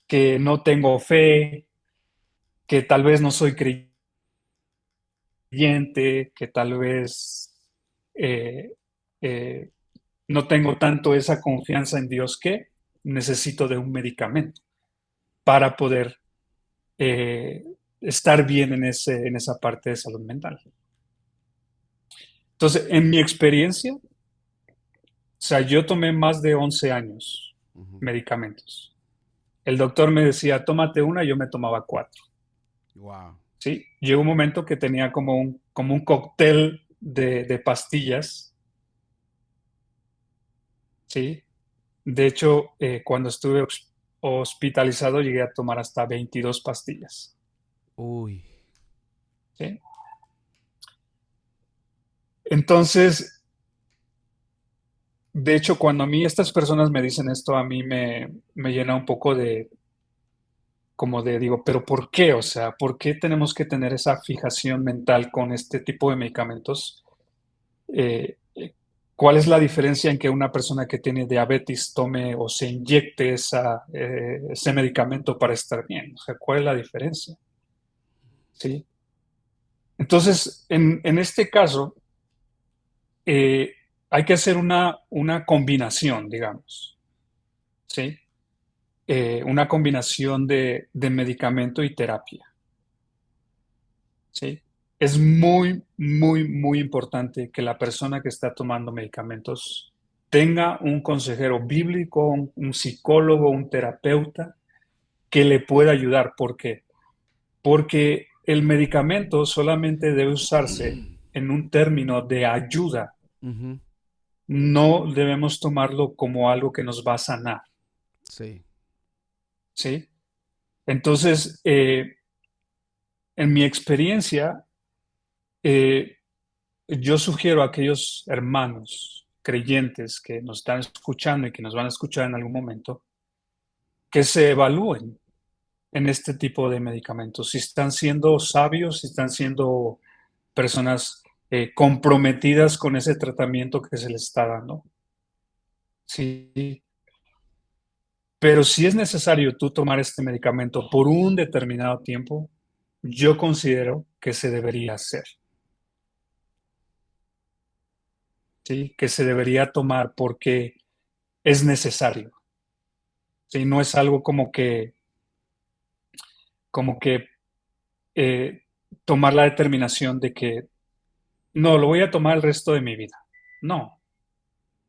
S2: que no tengo fe, que tal vez no soy creyente, que tal vez eh, eh, no tengo tanto esa confianza en Dios que necesito de un medicamento para poder eh, estar bien en esa parte de salud mental. Entonces, en mi experiencia, sea, yo tomé más de 11 años
S1: Ujú.
S2: medicamentos. El doctor me decía, tómate una, yo me tomaba cuatro.
S1: Wow.
S2: ¿Sí? Llegó un momento que tenía como un cóctel de pastillas, ¿sí? De hecho, cuando estuve hospitalizado llegué a tomar hasta 22 pastillas,
S1: Uy.
S2: ¿sí? Entonces, de hecho, cuando a mí estas personas me dicen esto, a mí me llena un poco de, como de, digo, pero ¿por qué? O sea, ¿por qué tenemos que tener esa fijación mental con este tipo de medicamentos? ¿Cuál es la diferencia en que una persona que tiene diabetes tome o se inyecte ese medicamento para estar bien? O sea, ¿cuál es la diferencia? ¿Sí? Entonces, en este caso, eh, hay que hacer una combinación, digamos, ¿sí? Una combinación de medicamento y terapia, ¿sí? Es muy, muy, muy importante que la persona que está tomando medicamentos tenga un consejero bíblico, un psicólogo, un terapeuta que le pueda ayudar. ¿Por qué? Porque el medicamento solamente debe usarse en un término de ayuda.
S1: Ujú.
S2: No debemos tomarlo como algo que nos va a sanar,
S1: Sí.
S2: ¿sí? Entonces, en mi experiencia, eh, yo sugiero a aquellos hermanos creyentes que nos están escuchando y que nos van a escuchar en algún momento, que se evalúen en este tipo de medicamentos, si están siendo sabios, si están siendo personas comprometidas con ese tratamiento que se les está dando. Sí, pero si es necesario tú tomar este medicamento por un determinado tiempo, yo considero que se debería hacer, ¿sí? Que se debería tomar porque es necesario, ¿sí? No es algo como que eh, tomar la determinación de que no, lo voy a tomar el resto de mi vida. No,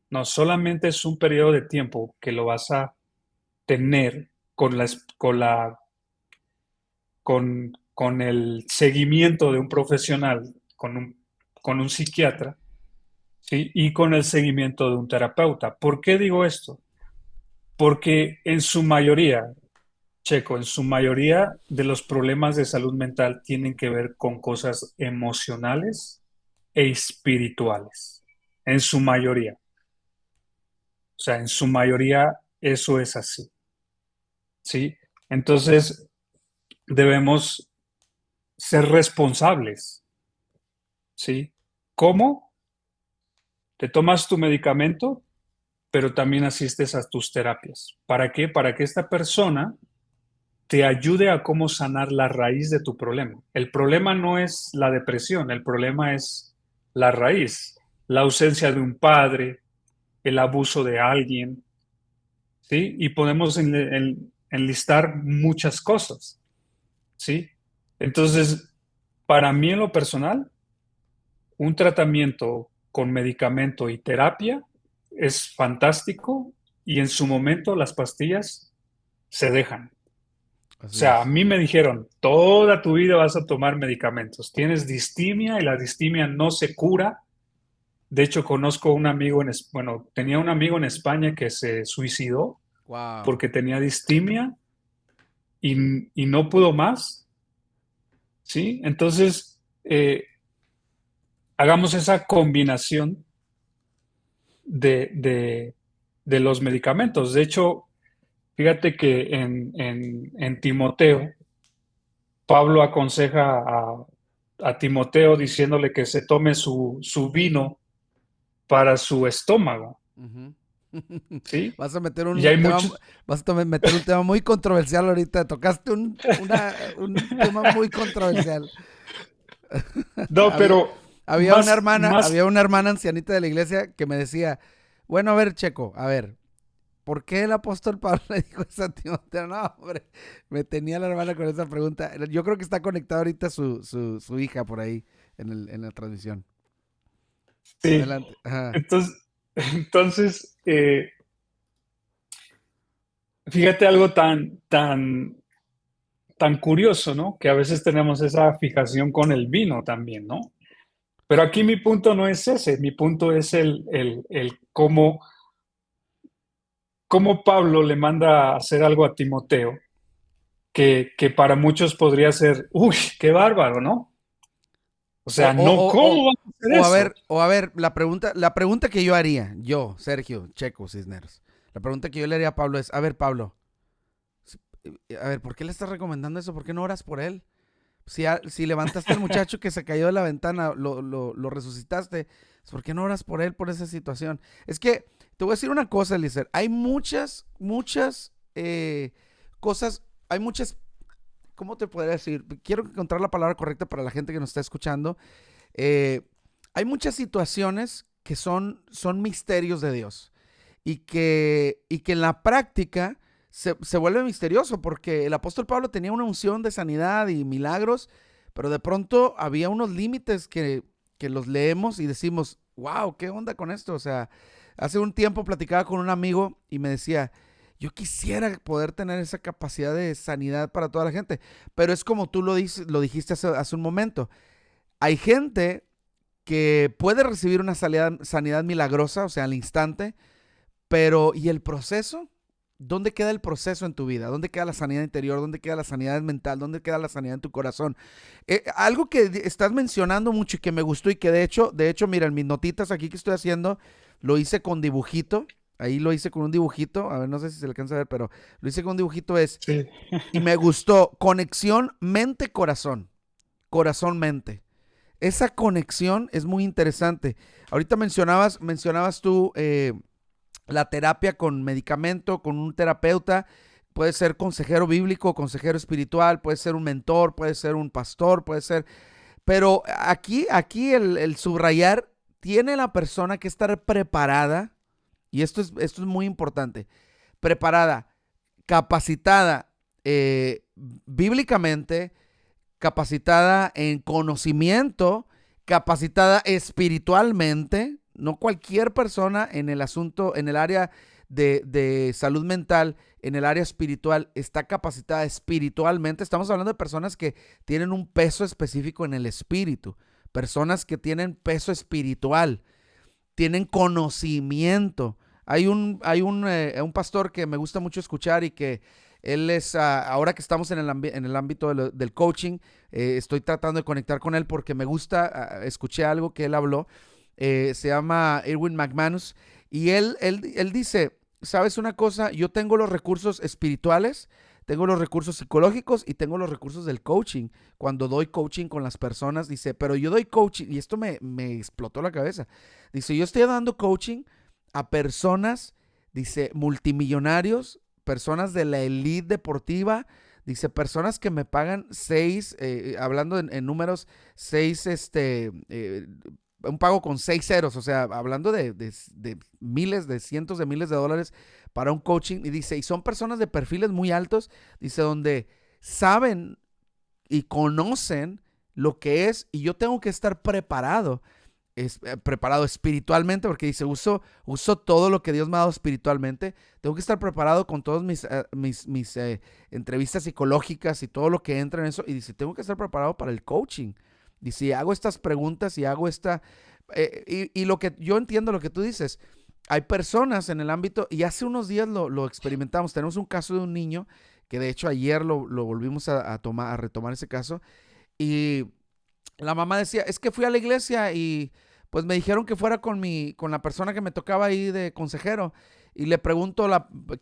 S2: no, solamente es un periodo de tiempo que lo vas a tener con el seguimiento de un profesional, con un psiquiatra, ¿sí? Y con el seguimiento de un terapeuta. ¿Por qué digo esto? Porque en su mayoría, Checo, en su mayoría de los problemas de salud mental tienen que ver con cosas emocionales e espirituales. En su mayoría. O sea, en su mayoría eso es así. ¿Sí? Entonces, debemos ser responsables. ¿Sí? ¿Cómo? Te tomas tu medicamento, pero también asistes a tus terapias. ¿Para qué? Para que esta persona te ayude a cómo sanar la raíz de tu problema. El problema no es la depresión, el problema es la raíz, la ausencia de un padre, el abuso de alguien, ¿sí? Y podemos enlistar muchas cosas, ¿sí? Entonces, para mí en lo personal, un tratamiento con medicamento y terapia es fantástico y en su momento las pastillas se dejan. O
S1: Así
S2: sea, a
S1: es.
S2: mí me dijeron, toda tu vida vas a tomar medicamentos. Tienes distimia y la distimia no se cura. De hecho, conozco un amigo bueno, tenía un amigo en España que se suicidó
S1: Wow.
S2: porque tenía distimia y no pudo más, ¿sí? Entonces, hagamos esa combinación de los medicamentos. De hecho, fíjate que en Timoteo, Pablo aconseja a Timoteo diciéndole que se tome su vino para su estómago,
S1: Ujú.
S2: ¿sí?
S1: Vas a meter
S2: Y
S1: un
S2: hay
S1: tema,
S2: muchos,
S1: meter un tema muy controversial ahorita. Tocaste un tema muy controversial.
S2: no,
S1: había,
S2: pero más,
S1: había
S2: más,
S1: una hermana ancianita de la iglesia que me decía, bueno, a ver, Checo, a ver, ¿por qué el apóstol Pablo le dijo eso a Timoteo? No, hombre, me tenía la hermana con esa pregunta. Yo creo que está conectada ahorita su hija por ahí en la transmisión.
S2: sí.
S1: Adelante. Ajá.
S2: Entonces, Entonces, fíjate algo tan curioso, ¿no? Que a veces tenemos esa fijación con el vino también, ¿no? Pero aquí mi punto no es ese, mi punto es el cómo Pablo le manda a hacer algo a Timoteo que para muchos podría ser, uy, qué bárbaro, ¿no? O
S1: O,
S2: sea,
S1: o,
S2: no,
S1: o,
S2: ¿cómo
S1: o,
S2: vas a hacer eso?
S1: o a ver, la pregunta que yo haría, yo, Sergio Checo Cisneros, la pregunta que yo le haría a Pablo es, a ver, Pablo, a ver, ¿por qué le estás recomendando eso? ¿Por qué no oras por él? Si levantaste al muchacho que se cayó de la ventana, lo resucitaste, ¿por qué no oras por él, por esa situación? Es que, te voy a decir una cosa, Eliezer, hay muchas cosas, hay muchas, ¿cómo te podría decir? Quiero encontrar la palabra correcta para la gente que nos está escuchando. Eh, Hay muchas situaciones que son misterios de Dios y que en la práctica se vuelve misterioso porque el apóstol Pablo tenía una unción de sanidad y milagros, pero de pronto había unos límites que los leemos y decimos, wow, ¿qué onda con esto? O sea, hace un tiempo platicaba con un amigo y me decía, yo quisiera poder tener esa capacidad de sanidad para toda la gente, pero es como tú lo dijiste hace un momento. Hay gente que puede recibir una sanidad milagrosa, o sea, al instante, pero ¿y el proceso? ¿Dónde queda el proceso en tu vida? ¿Dónde queda la sanidad interior? ¿Dónde queda la sanidad mental? ¿Dónde queda la sanidad en tu corazón? Algo que estás mencionando mucho y que me gustó y que de hecho, mira, en mis notitas aquí que estoy haciendo, lo hice con dibujito. Ahí lo hice con un dibujito. A ver, no sé si se alcanza a ver, pero lo hice con un dibujito.
S2: Sí,
S1: Y me gustó, conexión mente-corazón. Corazón-mente. Esa conexión es muy interesante. Ahorita mencionabas tú la terapia con medicamento, con un terapeuta. Puede ser consejero bíblico, consejero espiritual, puede ser un mentor, puede ser un pastor, puede ser. Pero aquí el subrayar tiene la persona que estar preparada, y esto es muy importante, preparada, capacitada bíblicamente, capacitada en conocimiento, capacitada espiritualmente. No cualquier persona en el asunto, en el área de salud mental, en el área espiritual, está capacitada espiritualmente. Estamos hablando de personas que tienen un peso específico en el espíritu, personas que tienen peso espiritual, tienen conocimiento. Hay un pastor que me gusta mucho escuchar y que él es, ahora que estamos en el ámbito del coaching, estoy tratando de conectar con él porque me gusta, escuché algo que él habló, se llama Erwin McManus, y él dice, ¿sabes una cosa? Yo tengo los recursos espirituales, tengo los recursos psicológicos y tengo los recursos del coaching. Cuando doy coaching con las personas, dice, pero yo doy coaching, y esto me explotó la cabeza. Dice, yo estoy dando coaching a personas, dice, multimillonarios, personas de la elite deportiva, dice, personas que me pagan hablando en números, un pago con 6 ceros, o sea, hablando de miles, de cientos de miles de dólares para un coaching, y dice, y son personas de perfiles muy altos, dice, donde saben y conocen lo que es, y yo tengo que estar preparado espiritualmente, porque dice, uso todo lo que Dios me ha dado espiritualmente, tengo que estar preparado con todas mis entrevistas psicológicas y todo lo que entra en eso, y dice, tengo que estar preparado para el coaching. Dice, hago estas preguntas y hago y lo que yo entiendo lo que tú dices, hay personas en el ámbito, y hace unos días lo experimentamos, tenemos un caso de un niño, que de hecho ayer lo volvimos a retomar ese caso, y la mamá decía, es que fui a la iglesia y pues me dijeron que fuera con la persona que me tocaba ahí de consejero. Y le pregunto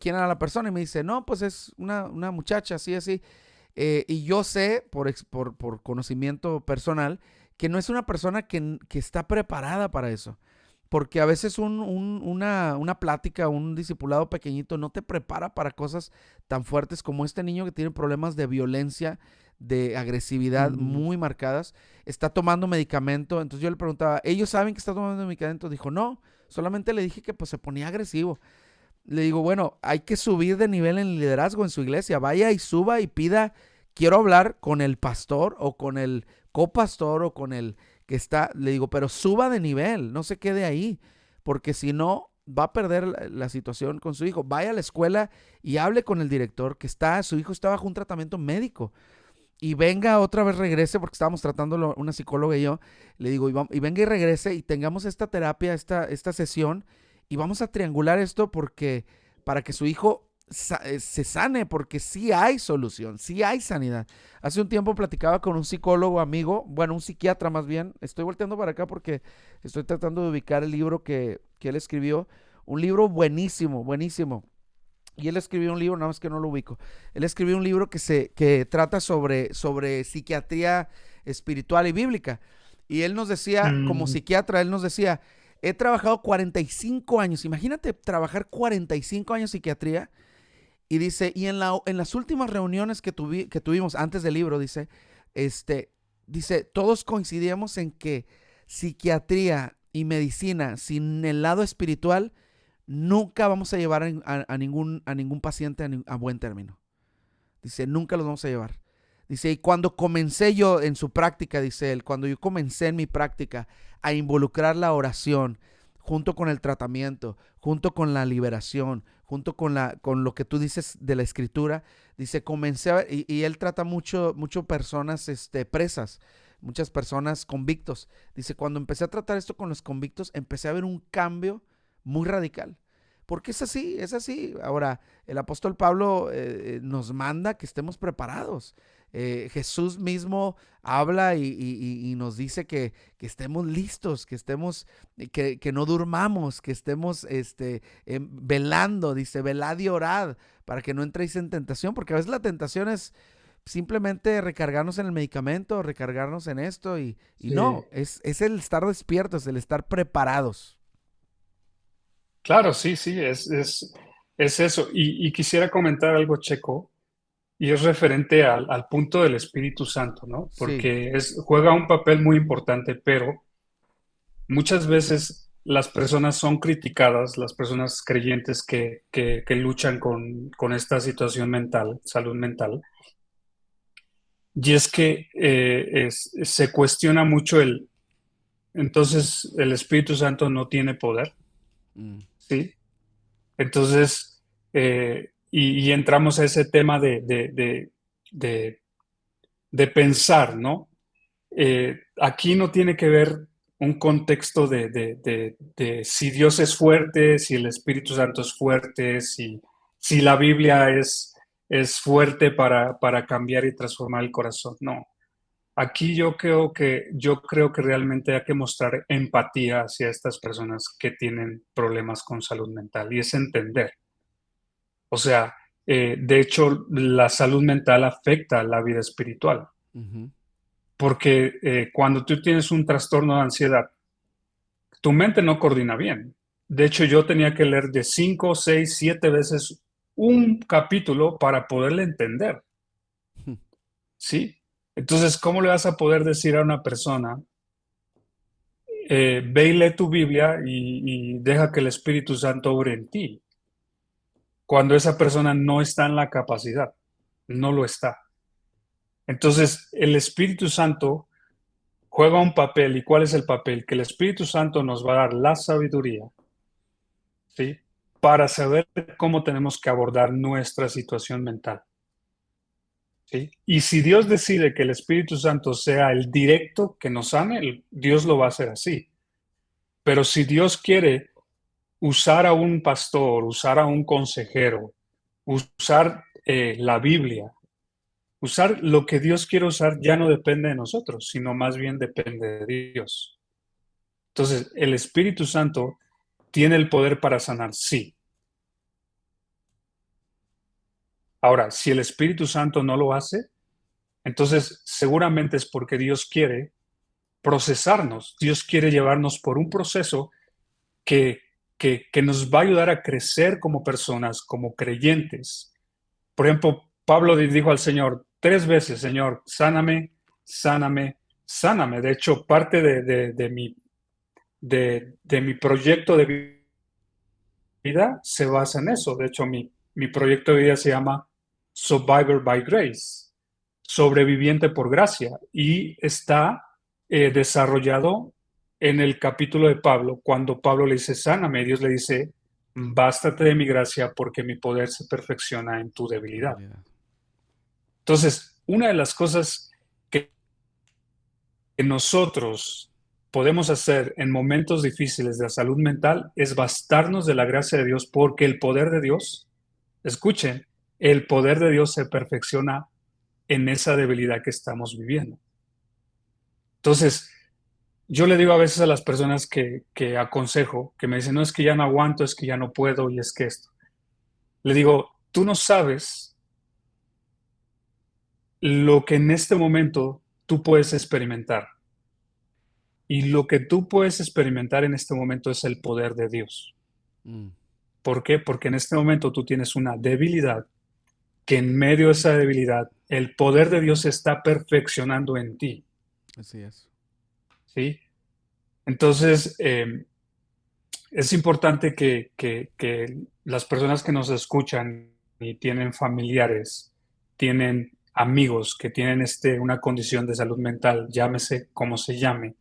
S1: quién era la persona y me dice, no, pues es una muchacha, así, así. Y yo sé, por conocimiento personal, que no es una persona que está preparada para eso. Porque a veces una plática, un discipulado pequeñito no te prepara para cosas tan fuertes como este niño que tiene problemas de violencia, de agresividad
S2: mm,
S1: muy marcadas, está tomando medicamento. Entonces yo le preguntaba, ¿ellos saben que está tomando medicamento? Dijo, no, solamente le dije que pues se ponía agresivo. Le digo, bueno, hay que subir de nivel en el liderazgo en su iglesia. Vaya y suba y pida, quiero hablar con el pastor o con el copastor o con el que está. Le digo, pero suba de nivel, no se quede ahí. porque si no, va a perder la situación con su hijo. Vaya a la escuela y hable con el director que su hijo está bajo un tratamiento médico. Y venga otra vez, regrese, porque estábamos tratándolo una psicóloga y yo, le digo, y venga y regrese y tengamos esta terapia, esta sesión, y vamos a triangular esto para que su hijo se sane, porque sí hay solución, sí hay sanidad. Hace un tiempo platicaba con un psicólogo amigo, bueno, un psiquiatra más bien. Estoy volteando para acá porque estoy tratando de ubicar el libro que él escribió, un libro buenísimo, buenísimo. Y él escribió un libro, nada más que no lo ubico. Él escribió un libro que trata sobre psiquiatría espiritual y bíblica. Y él nos decía, como
S2: Mm,
S1: psiquiatra, él nos decía, he trabajado 45 años. Imagínate trabajar 45 años psiquiatría. Y dice, y en las últimas reuniones que tuvimos antes del libro, este, dice, todos coincidíamos en que psiquiatría y medicina sin el lado espiritual nunca vamos a llevar a ningún paciente a buen término. Dice, nunca los vamos a llevar. Dice, y cuando comencé yo en su práctica, dice él, cuando yo comencé en mi práctica a involucrar la oración junto con el tratamiento, junto con la liberación, junto con lo que tú dices de la escritura, dice, comencé a ver, y él trata mucho personas presas, muchas personas convictos. Dice, cuando empecé a tratar esto con los convictos, empecé a ver un cambio muy radical. Porque es así, es así. Ahora, el apóstol Pablo nos manda que estemos preparados. Jesús mismo habla y nos dice que estemos listos, que no durmamos, que estemos velando, dice, velad y orad para que no entréis en tentación, porque a veces la tentación es simplemente recargarnos en el medicamento, recargarnos en esto y
S2: sí,
S1: no, es el estar despiertos, el estar preparados.
S2: claro, sí, sí, es eso. Y quisiera comentar algo, Checo, y es referente al punto del Espíritu Santo, ¿no?
S1: Sí.
S2: Porque juega un papel muy importante, pero muchas veces las personas son criticadas, las personas creyentes que luchan con esta situación mental, salud mental, y es que se cuestiona mucho entonces el Espíritu Santo no tiene poder,
S1: Mm.
S2: ¿sí? Entonces, y entramos a ese tema de, de pensar, ¿no? Aquí no tiene que ver un contexto de si Dios es fuerte, si el Espíritu Santo es fuerte, si la Biblia es fuerte para cambiar y transformar el corazón. No. Aquí yo creo que realmente hay que mostrar empatía hacia estas personas que tienen problemas con salud mental y es entender. O sea, de hecho, la salud mental afecta la vida espiritual,
S1: Ujú.
S2: porque cuando tú tienes un trastorno de ansiedad, tu mente no coordina bien. De hecho, yo tenía que leer de 5, 6, 7 veces un capítulo para poderle entender, ¿sí? Entonces, ¿cómo le vas a poder decir a una persona, ve y lee tu Biblia y deja que el Espíritu Santo obre en ti, cuando esa persona no está en la capacidad, no lo está? Entonces, el Espíritu Santo juega un papel. ¿Y cuál es el papel? Que el Espíritu Santo nos va a dar la sabiduría, ¿sí? Para saber cómo tenemos que abordar nuestra situación mental, ¿sí? Y si Dios decide que el Espíritu Santo sea el directo que nos sane, Dios lo va a hacer así. Pero si Dios quiere usar a un pastor, usar a un consejero, usar la Biblia, usar lo que Dios quiere usar, ya no depende de nosotros, sino más bien depende de Dios. Entonces, el Espíritu Santo tiene el poder para sanar, sí. Ahora, si el Espíritu Santo no lo hace, entonces seguramente es porque Dios quiere procesarnos, Dios quiere llevarnos por un proceso que, que nos va a ayudar a crecer como personas, como creyentes. Por ejemplo, Pablo dijo al Señor 3 veces, Señor, sáname, sáname, sáname. De hecho, parte de mi proyecto de vida se basa en eso. De hecho, mi proyecto de vida se llama Survivor by Grace, sobreviviente por gracia, y está desarrollado en el capítulo de Pablo, cuando Pablo le dice, sáname, Dios le dice, bástate de mi gracia porque mi poder se perfecciona en tu debilidad.
S1: Debilidad.
S2: Entonces, una de las cosas que nosotros podemos hacer en momentos difíciles de la salud mental es bastarnos de la gracia de Dios porque el poder de Dios, escuchen, el poder de Dios se perfecciona en esa debilidad que estamos viviendo. Entonces, yo le digo a veces a las personas que aconsejo, que me dicen, no es que ya no aguanto, es que ya no puedo y es que esto. Le digo, tú no sabes lo que en este momento tú puedes experimentar. Y lo que tú puedes experimentar en este momento es el poder de Dios.
S1: Mm,
S2: ¿Por qué? Porque en este momento tú tienes una debilidad que en medio de esa debilidad el poder de Dios se está perfeccionando en ti.
S1: así es.
S2: ¿Sí? Entonces, es importante que las personas que nos escuchan y tienen familiares, tienen amigos que tienen una condición de salud mental, llámese como se llame,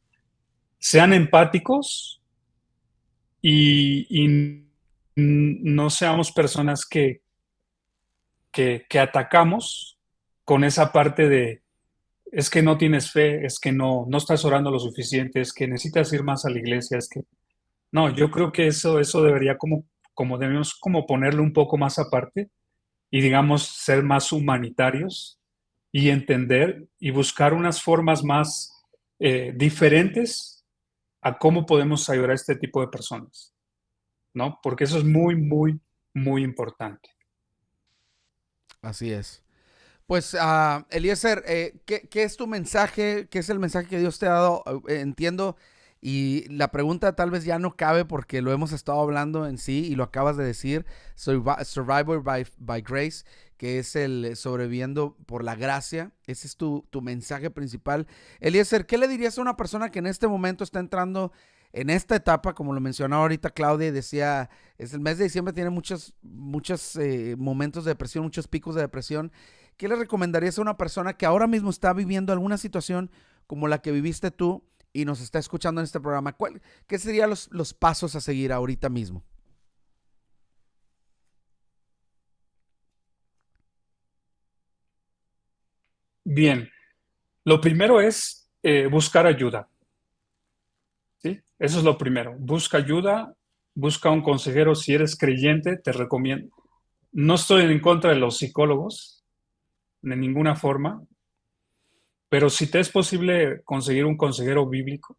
S2: sean empáticos y no seamos personas que atacamos con esa parte de es que no tienes fe, es que no estás orando lo suficiente, es que necesitas ir más a la iglesia, es que no, yo creo que eso debería como debemos como ponerlo un poco más aparte y digamos ser más humanitarios y entender y buscar unas formas más diferentes a cómo podemos ayudar a este tipo de personas, ¿no? Porque eso es muy, muy, muy importante.
S1: Así es. Pues, Eliezer, ¿qué es tu mensaje? ¿Qué es el mensaje que Dios te ha dado? Entiendo, y la pregunta tal vez ya no cabe porque lo hemos estado hablando en sí y lo acabas de decir, Survivor by Grace, que es el sobreviviendo por la gracia. Ese es tu mensaje principal. Eliezer, ¿qué le dirías a una persona que en este momento está entrando en esta etapa, como lo mencionaba ahorita Claudia, y decía, es el mes de diciembre, tiene muchos momentos de depresión, muchos picos de depresión? ¿Qué le recomendarías a una persona que ahora mismo está viviendo alguna situación como la que viviste tú y nos está escuchando en este programa? ¿Qué serían los pasos a seguir ahorita mismo?
S2: Bien, lo primero es buscar ayuda, ¿sí? Eso es lo primero. Busca ayuda, busca un consejero. Si eres creyente, te recomiendo. No estoy en contra de los psicólogos, de ninguna forma, pero si te es posible conseguir un consejero bíblico,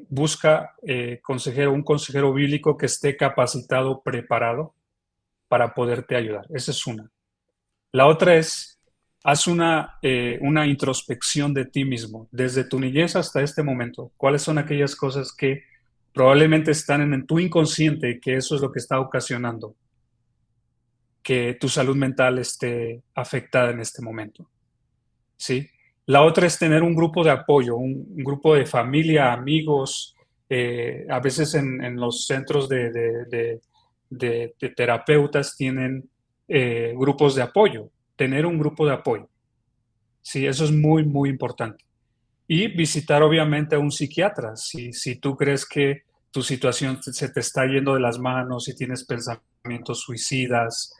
S2: busca un consejero bíblico que esté capacitado, preparado para poderte ayudar. Esa es una. La otra es, haz una introspección de ti mismo, desde tu niñez hasta este momento. ¿Cuáles son aquellas cosas que probablemente están en tu inconsciente y que eso es lo que está ocasionando que tu salud mental esté afectada en este momento? ¿Sí? La otra es tener un grupo de apoyo, un grupo de familia, amigos, a veces en los centros de terapeutas tienen grupos de apoyo, tener un grupo de apoyo. Sí, eso es muy, muy importante. Y visitar obviamente a un psiquiatra. Si tú crees que tu situación se te está yendo de las manos, si tienes pensamientos suicidas,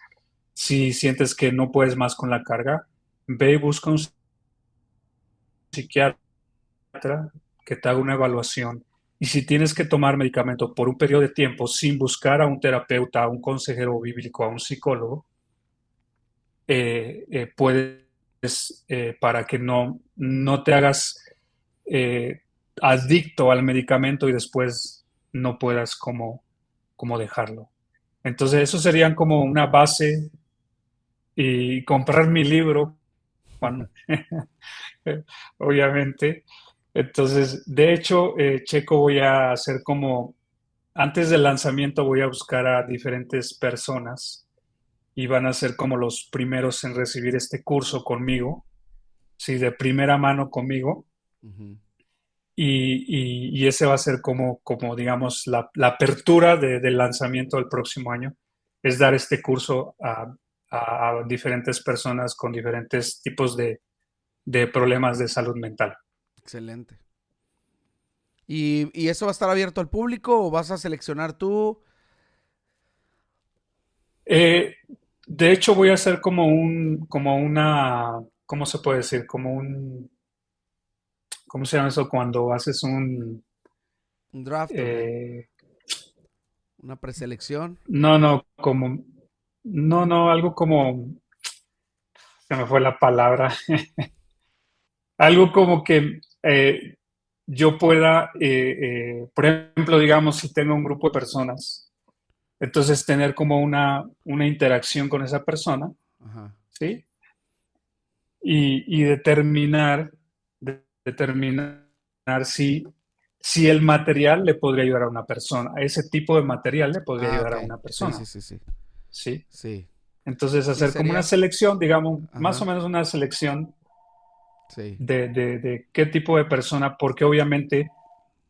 S2: si sientes que no puedes más con la carga, ve y busca un psiquiatra que te haga una evaluación. Y si tienes que tomar medicamento por un periodo de tiempo sin buscar a un terapeuta, a un consejero bíblico, a un psicólogo, puedes, para que no te hagas eh, adicto al medicamento y después no puedas como dejarlo. Entonces, eso serían como una base y comprar mi libro, Juan, obviamente. Entonces, de hecho, Checo, voy a hacer como, antes del lanzamiento voy a buscar a diferentes personas y van a ser como los primeros en recibir este curso conmigo, sí, de primera mano conmigo.
S1: Ujú.
S2: Y ese va a ser como digamos, la apertura del lanzamiento del próximo año, es dar este curso a diferentes personas con diferentes tipos de problemas de salud mental.
S1: Excelente. ¿Y eso va a estar abierto al público o vas a seleccionar tú?
S2: Eh, de hecho, voy a hacer como una, ¿cómo se puede decir? ¿Cómo se llama eso? Cuando haces
S1: ¿Un draft o qué?
S2: eh,
S1: ¿Una preselección?
S2: no, no, no, algo como, se me fue la palabra, algo como que yo pueda, por ejemplo, digamos, si tengo un grupo de personas, entonces tener como una interacción con esa persona,
S1: Ajá.
S2: ¿sí? Y determinar si el material le podría ayudar a una persona, ese tipo de material le podría
S1: Ah,
S2: ayudar
S1: ok.
S2: a una
S1: Sí,
S2: persona,
S1: sí, sí, sí.
S2: ¿sí?
S1: Sí.
S2: Entonces
S1: Sí,
S2: hacer como una
S1: sería.
S2: selección, digamos, más o
S1: Ajá.
S2: menos una selección
S1: Sí.
S2: de qué tipo de persona, porque obviamente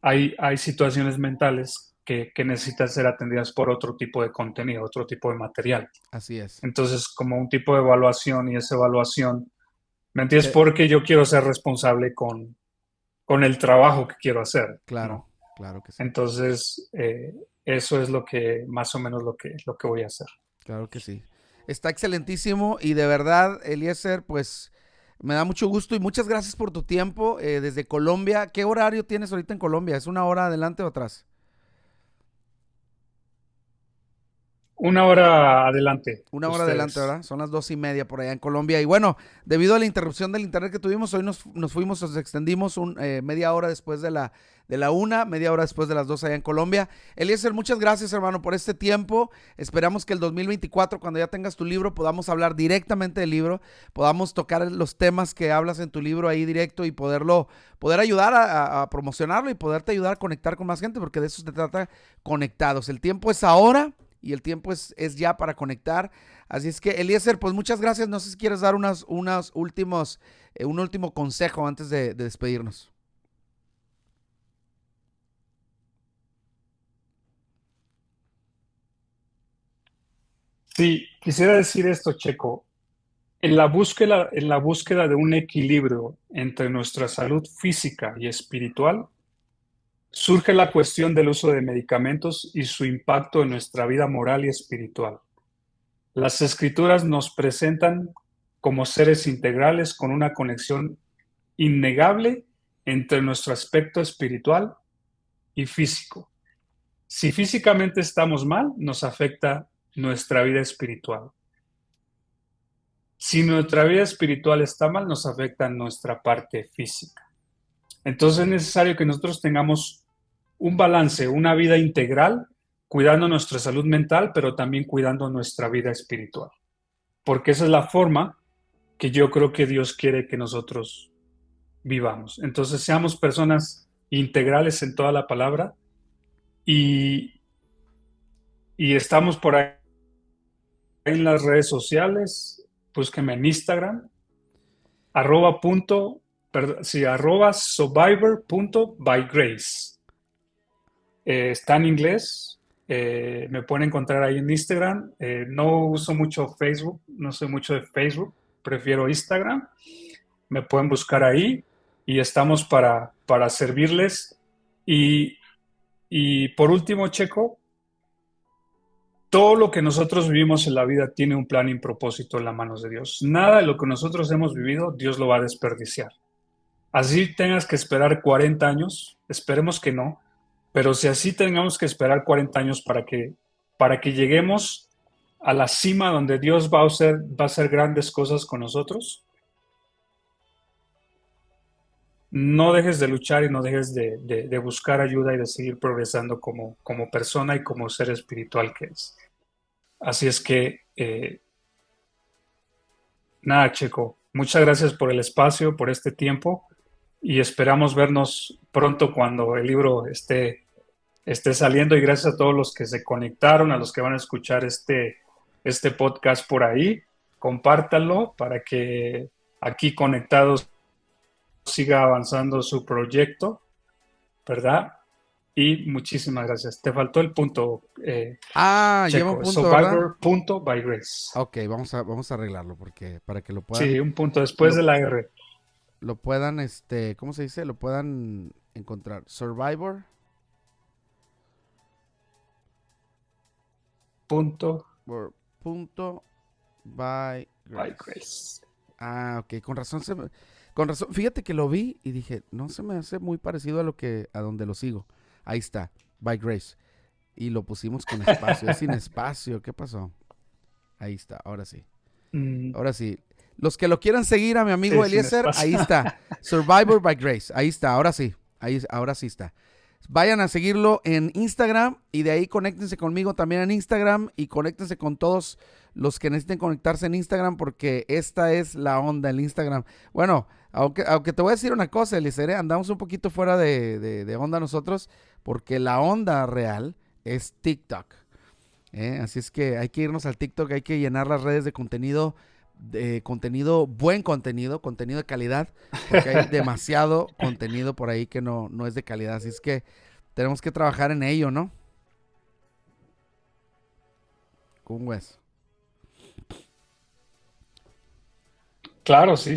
S2: hay situaciones mentales que necesitan ser atendidas por otro tipo de contenido, otro tipo de material.
S1: Así es.
S2: Entonces, como un tipo de evaluación y esa evaluación, ¿me entiendes?
S1: Te-
S2: Porque yo quiero ser responsable con el trabajo que quiero hacer,
S1: Claro,
S2: ¿no?
S1: claro que sí.
S2: Entonces, eso es lo que, más o menos lo que voy a hacer.
S1: Claro que sí. Está excelentísimo y de verdad, Eliezer, pues me da mucho gusto y muchas gracias por tu tiempo desde Colombia. ¿Qué horario tienes ahorita en Colombia? ¿Es una hora adelante o atrás?
S2: Una hora adelante
S1: Una
S2: de
S1: hora adelante,
S2: ustedes.
S1: ¿verdad? Son las 2:30 por allá en Colombia. Y bueno, debido a la interrupción del internet que tuvimos, hoy nos fuimos, nos extendimos media hora después de la 1, media hora después de las 2 allá en Colombia. Eliezer, muchas gracias, hermano, por este tiempo. Esperamos que el 2024, cuando ya tengas tu libro, podamos hablar directamente del libro, podamos tocar los temas que hablas en tu libro ahí directo y poder ayudar a promocionarlo y poderte ayudar a conectar con más gente, porque de eso se trata, conectados. El tiempo es ahora y el tiempo es ya para conectar. Así es que, Eliezer, pues muchas gracias. No sé si quieres dar un último consejo antes de despedirnos.
S2: Sí, quisiera decir esto, Checo. En la búsqueda de un equilibrio entre nuestra salud física y espiritual, surge la cuestión del uso de medicamentos y su impacto en nuestra vida moral y espiritual. Las escrituras nos presentan como seres integrales con una conexión innegable entre nuestro aspecto espiritual y físico. Si físicamente estamos mal, nos afecta nuestra vida espiritual. Si nuestra vida espiritual está mal, nos afecta nuestra parte física. Entonces es necesario que nosotros tengamos un balance, una vida integral, cuidando nuestra salud mental, pero también cuidando nuestra vida espiritual. Porque esa es la forma que yo creo que Dios quiere que nosotros vivamos. Entonces seamos personas integrales en toda la palabra y, y estamos por ahí en las redes sociales, búsquenme en Instagram, arroba punto, sí, arroba survivor.bygrace. Está en inglés, me pueden encontrar ahí en Instagram. No uso mucho Facebook, no soy mucho de Facebook, prefiero Instagram. Me pueden buscar ahí y estamos para servirles. Y, y por último, Checo, todo lo que nosotros vivimos en la vida tiene un plan y un propósito en las manos de Dios. Nada de lo que nosotros hemos vivido, Dios lo va a desperdiciar. Así tengas que esperar 40 años, esperemos que no, pero si así tengamos que esperar 40 años para que lleguemos a la cima donde Dios va a hacer grandes cosas con nosotros, no dejes de luchar y no dejes de buscar ayuda y de seguir progresando como persona y como ser espiritual que es. Así es que, nada, Checo, muchas gracias por el espacio, por este tiempo y esperamos vernos pronto cuando el libro esté saliendo y gracias a todos los que se conectaron, a los que van a escuchar este podcast por ahí. Compártanlo para que aquí conectados siga avanzando su proyecto, ¿verdad? Y muchísimas gracias. Te faltó el punto,
S1: Lleva un
S2: Checo,
S1: punto, ¿verdad?
S2: survivor.bygrace.
S1: Ok, vamos a arreglarlo porque para que lo puedan,
S2: Sí, un punto después
S1: lo,
S2: de la R.
S1: ¿cómo se dice? Lo puedan encontrar. Survivor. Punto by
S2: By
S1: Grace.
S2: Grace.
S1: Ah, ok, con razón fíjate que lo vi y dije, no se me hace muy parecido a donde lo sigo. Ahí está, by Grace. Y lo pusimos con espacio, es sin espacio, ¿qué pasó? Ahí está, ahora sí. Ahora sí. Los que lo quieran seguir a mi amigo Eliezer, ahí está. Survivor by Grace, ahí está, ahora sí. Ahora sí está. Vayan a seguirlo en Instagram y de ahí conéctense conmigo también en Instagram y conéctense con todos los que necesiten conectarse en Instagram porque esta es la onda, el Instagram. Bueno, aunque te voy a decir una cosa, Eliezer, andamos un poquito fuera de onda nosotros porque la onda real es TikTok. Así es que hay que irnos al TikTok, hay que llenar las redes de buen contenido de calidad, porque hay demasiado contenido por ahí que no es de calidad, así es que tenemos que trabajar en ello, ¿no? ¿Cómo es?
S2: Claro, sí,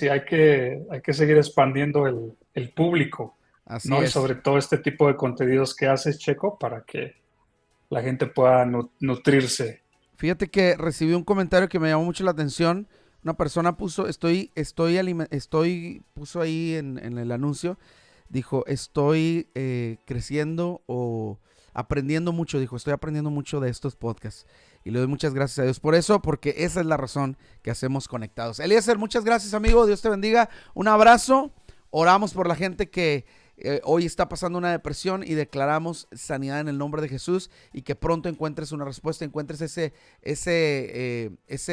S2: hay que seguir expandiendo el público,
S1: Así
S2: ¿no? Y
S1: es.
S2: sobre todo este tipo de contenidos que haces, Checo, para que la gente pueda nutrirse.
S1: Fíjate que recibí un comentario que me llamó mucho la atención. Una persona puso, puso ahí en el anuncio, dijo, estoy creciendo o aprendiendo mucho, dijo, estoy aprendiendo mucho de estos podcasts. Y le doy muchas gracias a Dios por eso, porque esa es la razón que hacemos Conectados. Eliezer, muchas gracias, amigo. Dios te bendiga. Un abrazo. Oramos por la gente que hoy está pasando una depresión y declaramos sanidad en el nombre de Jesús y que pronto encuentres una respuesta, encuentres ese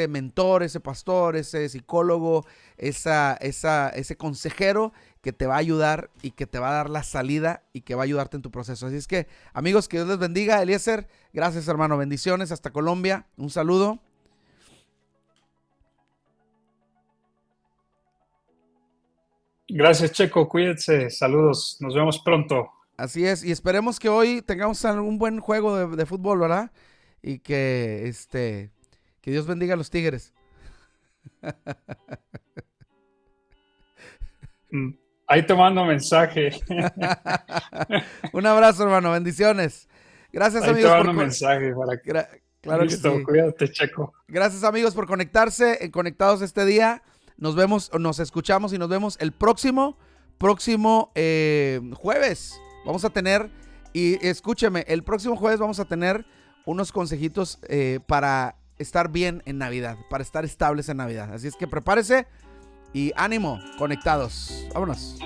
S1: mentor, ese pastor, ese psicólogo, ese consejero que te va a ayudar y que te va a dar la salida y que va a ayudarte en tu proceso. Así es que, amigos, que Dios les bendiga. Eliezer, gracias, hermano. Bendiciones hasta Colombia. Un saludo.
S2: Gracias, Checo. Cuídense. Saludos. Nos vemos pronto.
S1: Así es. Y esperemos que hoy tengamos un buen juego de fútbol, ¿verdad? Y que Dios bendiga a los Tigres.
S2: Ahí te mando mensaje.
S1: Un abrazo, hermano. Bendiciones. Gracias,
S2: Ahí
S1: amigos.
S2: Te mando mensaje para que...
S1: Claro
S2: Listo,
S1: que sí.
S2: Cuídate, Checo.
S1: Gracias, amigos, por conectarse, conectados este día. Nos vemos, nos escuchamos y nos vemos el próximo jueves. Vamos a tener, y escúcheme, el próximo jueves vamos a tener unos consejitos para estar bien en Navidad, para estar estables en Navidad. Así es que prepárese y ánimo, conectados. Vámonos.